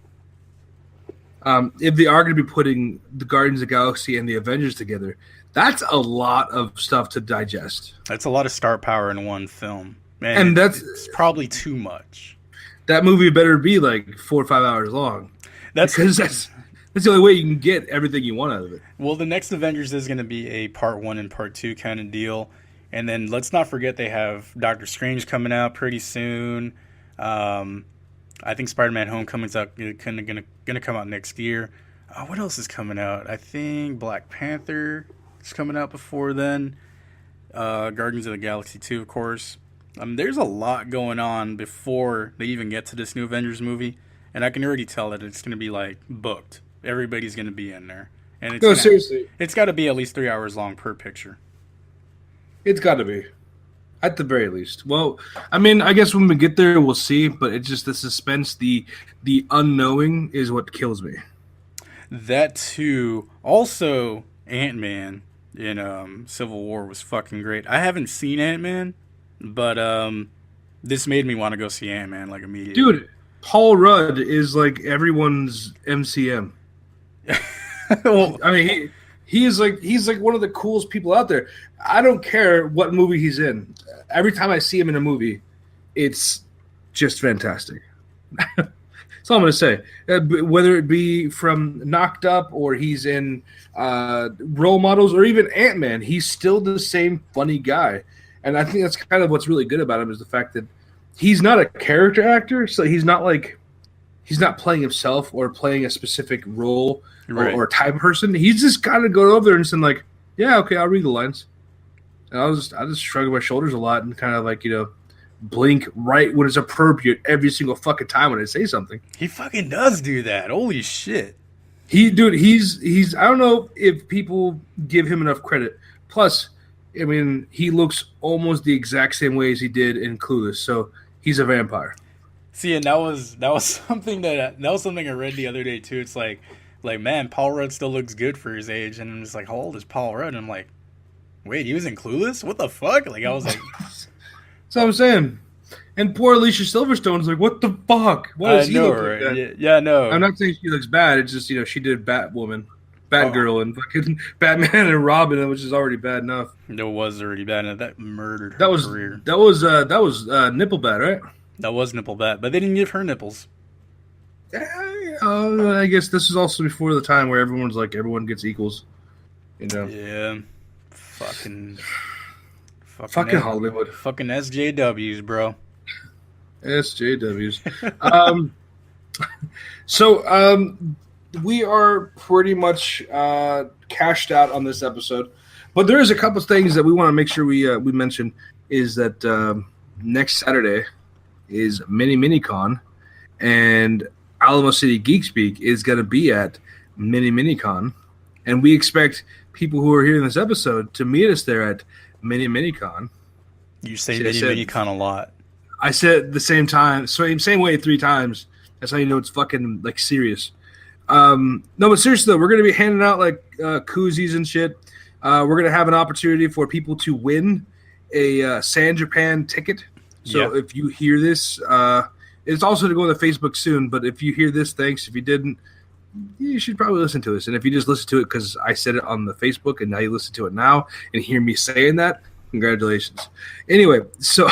if they are going to be putting the Guardians of the Galaxy and the Avengers together, that's a lot of stuff to digest. That's a lot of star power in one film. And it's probably too much. That movie better be, like, 4 or 5 hours long. Because that's the only way you can get everything you want out of it. Well, the next Avengers is going to be a part 1 and part 2 kind of deal. And then let's not forget they have Doctor Strange coming out pretty soon. I think Spider-Man Homecoming's out, gonna come out next year. What else is coming out? I think Black Panther is coming out before then. Guardians of the Galaxy 2, of course. There's a lot going on before they even get to this new Avengers movie. And I can already tell that it's going to be, like, booked. Everybody's going to be in there. And seriously. It's got to be at least 3 hours long per picture. It's got to be. At the very least. Well, I mean, I guess when we get there, we'll see. But it's just the suspense, the unknowing is what kills me. That, too. Also, Ant-Man in Civil War was fucking great. I haven't seen Ant-Man, but this made me want to go see Ant-Man, like, immediately. Dude, Paul Rudd is, like, everyone's MCM. Well, I mean, he's like one of the coolest people out there. I don't care what movie he's in. Every time I see him in a movie, it's just fantastic. That's all I'm going to say. Whether it be from Knocked Up or he's in Role Models or even Ant-Man, he's still the same funny guy. And I think that's kind of what's really good about him is the fact that he's not a character actor, so he's not playing himself or playing a specific role or type of person. He's just kind of going over there and saying, like, yeah, okay, I'll read the lines. And I just shrug my shoulders a lot and kind of like, blink right when it's appropriate every single fucking time when I say something. He fucking does do that. Holy shit. He's I don't know if people give him enough credit. Plus, I mean, he looks almost the exact same way as he did in Clueless, so he's a vampire. See, and that was something I read the other day too. It's like man, Paul Rudd still looks good for his age, and I'm just like, how old is Paul Rudd? And I'm like, wait, he was in Clueless? What the fuck? Like, I was like, that's what I'm saying. And poor Alicia Silverstone's like, what the fuck? Why does he look like that? Yeah, no. I'm not saying she looks bad. It's just, she did Batwoman, Batgirl, and fucking Batman and Robin, which is already bad enough. It was already bad enough. That murdered her career. That was nipple bad, right? That was nipple bad, but they didn't give her nipples. I guess this is also before the time where everyone gets equals. Yeah. Fucking Hollywood. Fucking SJWs, bro. SJWs. We are pretty much cashed out on this episode, but there is a couple of things that we want to make sure we mention. Is that next Saturday is Mini-Con, and Alamo City Geek Speak is going to be at Mini-Con, and we expect people who are hearing this episode to meet us there at Mini-Con. You say Mini-Con a lot. I said the same time, same way 3 times. That's how you know it's fucking like serious. No, but seriously though, we're gonna be handing out like koozies and shit. We're gonna have an opportunity for people to win a San Japan ticket. So if you hear this, it's also to go on the Facebook soon. But if you hear this, thanks. If you didn't, you should probably listen to us. And if you just listen to it because I said it on the Facebook and now you listen to it now and hear me saying that, congratulations. Anyway, so.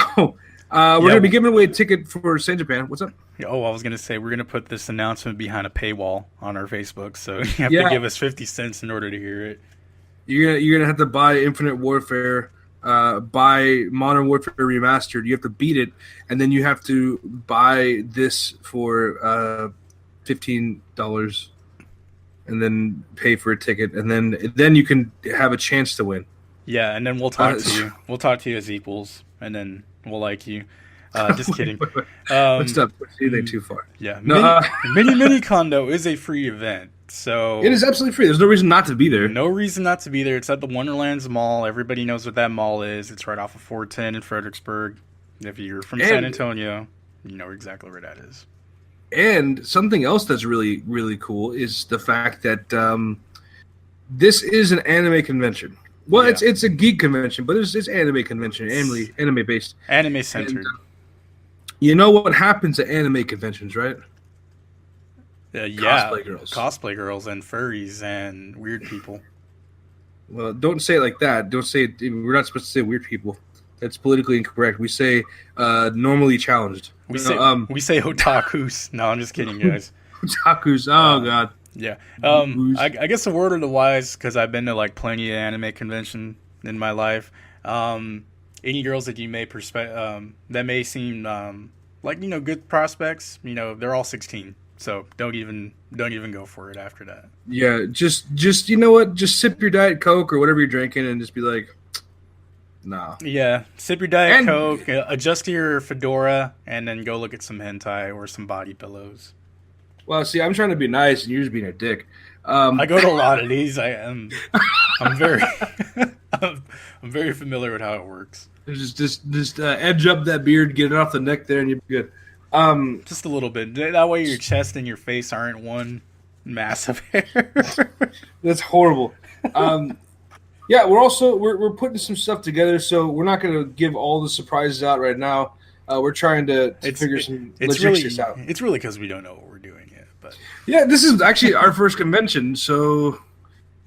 We're going to be giving away a ticket for San Japan. What's up? Oh, I was going to say, we're going to put this announcement behind a paywall on our Facebook, so you have to give us 50 cents in order to hear it. You're gonna have to buy Infinite Warfare, buy Modern Warfare Remastered. You have to beat it, and then you have to buy this for $15, and then pay for a ticket, and then you can have a chance to win. Yeah, and then we'll talk to you. We'll talk to you as equals, and then we'll like you. Just kidding. Let's not push anything too far. Yeah. No, Mini-Con, though, is a free event. So it is absolutely free. There's no reason not to be there. No reason not to be there. It's at the Wonderlands Mall. Everybody knows what that mall is. It's right off of 410 in Fredericksburg. If you're from San Antonio, you know exactly where that is. And something else that's really, really cool is the fact that this is an anime convention. Well, it's a geek convention, but it's anime convention, anime based, anime centered. You know what happens at anime conventions, right? Cosplay girls and furries and weird people. Well, don't say it like that. Don't say it. We're not supposed to say weird people. That's politically incorrect. We say normally challenged. We say otakus. No, I'm just kidding, guys. Otakus. Oh god. Yeah. I guess a word of the wise, because I've been to like plenty of anime convention in my life. Any girls that you may that may seem like good prospects, they're all 16. So don't even go for it after that. Yeah, just you know what? Just sip your Diet Coke or whatever you're drinking and just be like, nah. Yeah, sip your Diet Coke, adjust your fedora, and then go look at some hentai or some body pillows. Well, see, I'm trying to be nice, and you're just being a dick. I go to a lot of these. I'm very I'm very familiar with how it works. Just edge up that beard, get it off the neck there, and you're good. Just a little bit. That way your chest and your face aren't one massive hair. That's horrible. Yeah, we're putting some stuff together, so we're not going to give all the surprises out right now. We're trying to figure some logistics out. It's really because we don't know what we're doing yet. But yeah, this is actually our first convention, so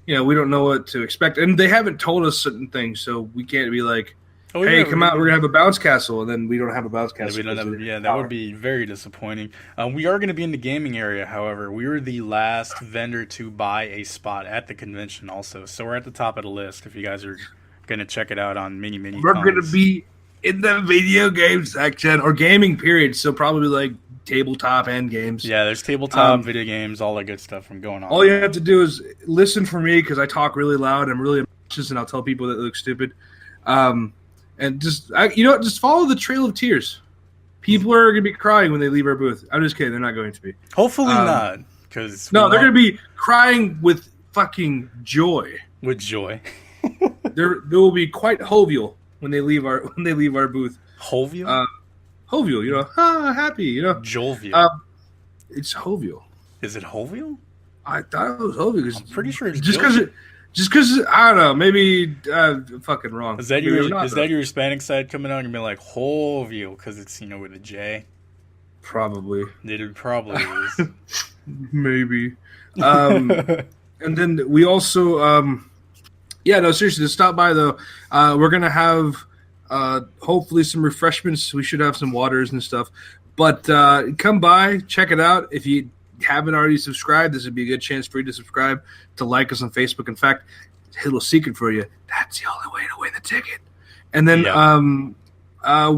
we don't know what to expect, and they haven't told us certain things, so we can't be like, "Hey, come out, we're gonna have a bounce castle," and then we don't have a bounce castle. That would be very disappointing. We are going to be in the gaming area, however. We were the last vendor to buy a spot at the convention, also, so we're at the top of the list. If you guys are going to check it out on Mini, we're going to be in the video game section or gaming period, so probably like tabletop and games. Yeah, there's tabletop, video games, all that good stuff from going on. All you have to do is listen for me because I talk really loud. I'm really watches, and I'll tell people that it looks stupid. And just just follow the trail of tears. People are going to be crying when they leave our booth. I'm just kidding. They're not going to be. Hopefully not, because they're going to be crying with fucking joy. With joy. They will be quite jovial when they leave our booth. Jovial? Jovial, happy, Jovial. It's jovial. Is it jovial? I thought it was jovial. I'm pretty sure it's just because I don't know, maybe I'm fucking wrong. Is that your Hispanic side coming out and being like jovial because it's with a J? Probably. It probably is. Maybe. And then we also seriously, to stop by though, we're gonna have hopefully some refreshments. We should have some waters and stuff. But come by, check it out. If you haven't already subscribed, this would be a good chance for you to subscribe, to like us on Facebook. In fact, a little secret for you, that's the only way to win the ticket. And then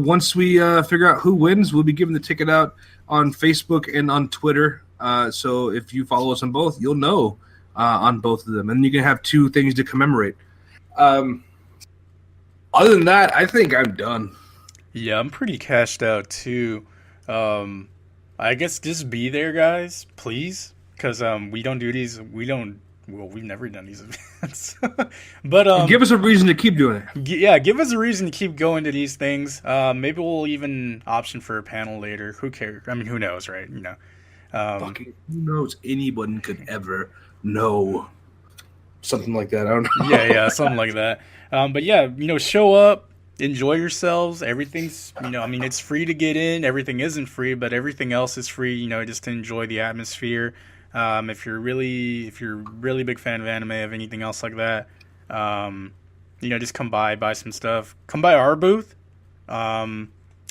once we figure out who wins, we'll be giving the ticket out on Facebook and on Twitter. So if you follow us on both, you'll know on both of them. And you can have two things to commemorate. Other than that, I think I'm done. Yeah, I'm pretty cashed out too. I guess just be there, guys, please, because we don't do these. We've never done these events. But give us a reason to keep doing it. Yeah, give us a reason to keep going to these things. Maybe we'll even option for a panel later. Who cares? I mean, who knows, right? Fucking who knows? Anyone could ever know something like that. I don't know. Yeah, something like that. But yeah, show up. Enjoy yourselves. Everything's, it's free to get in. Everything isn't free, but everything else is free, just to enjoy the atmosphere. If you're really big fan of anime, of anything else like that, just come buy some stuff. Come by our booth. I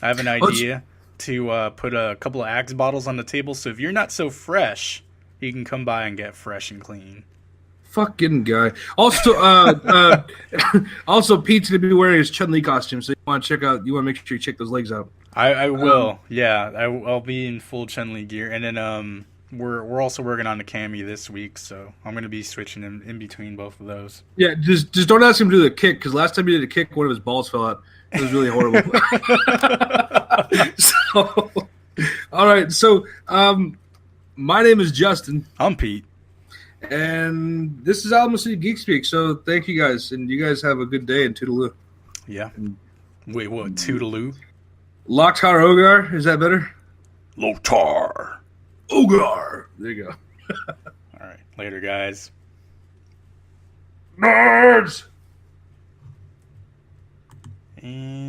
have an idea to put a couple of Axe bottles on the table. So if you're not so fresh, you can come by and get fresh and clean. Fucking guy. Also, Pete's gonna be wearing his Chun-Li costume, so you want to make sure you check those legs out. I will. I'll be in full Chun-Li gear, and then we're also working on the cami this week, so I'm gonna be switching in between both of those. Yeah, just don't ask him to do the kick, because last time he did a kick, one of his balls fell out. It was really horrible. So, all right. So, my name is Justin. I'm Pete. And this is Alamo City Geek Speak. So thank you guys, and you guys have a good day, and toodaloo. Yeah. Wait, what? Toodaloo? Lokhtar Ogar, is that better? Lokhtar Ogar. There you go. All right, later, guys. Nerds. And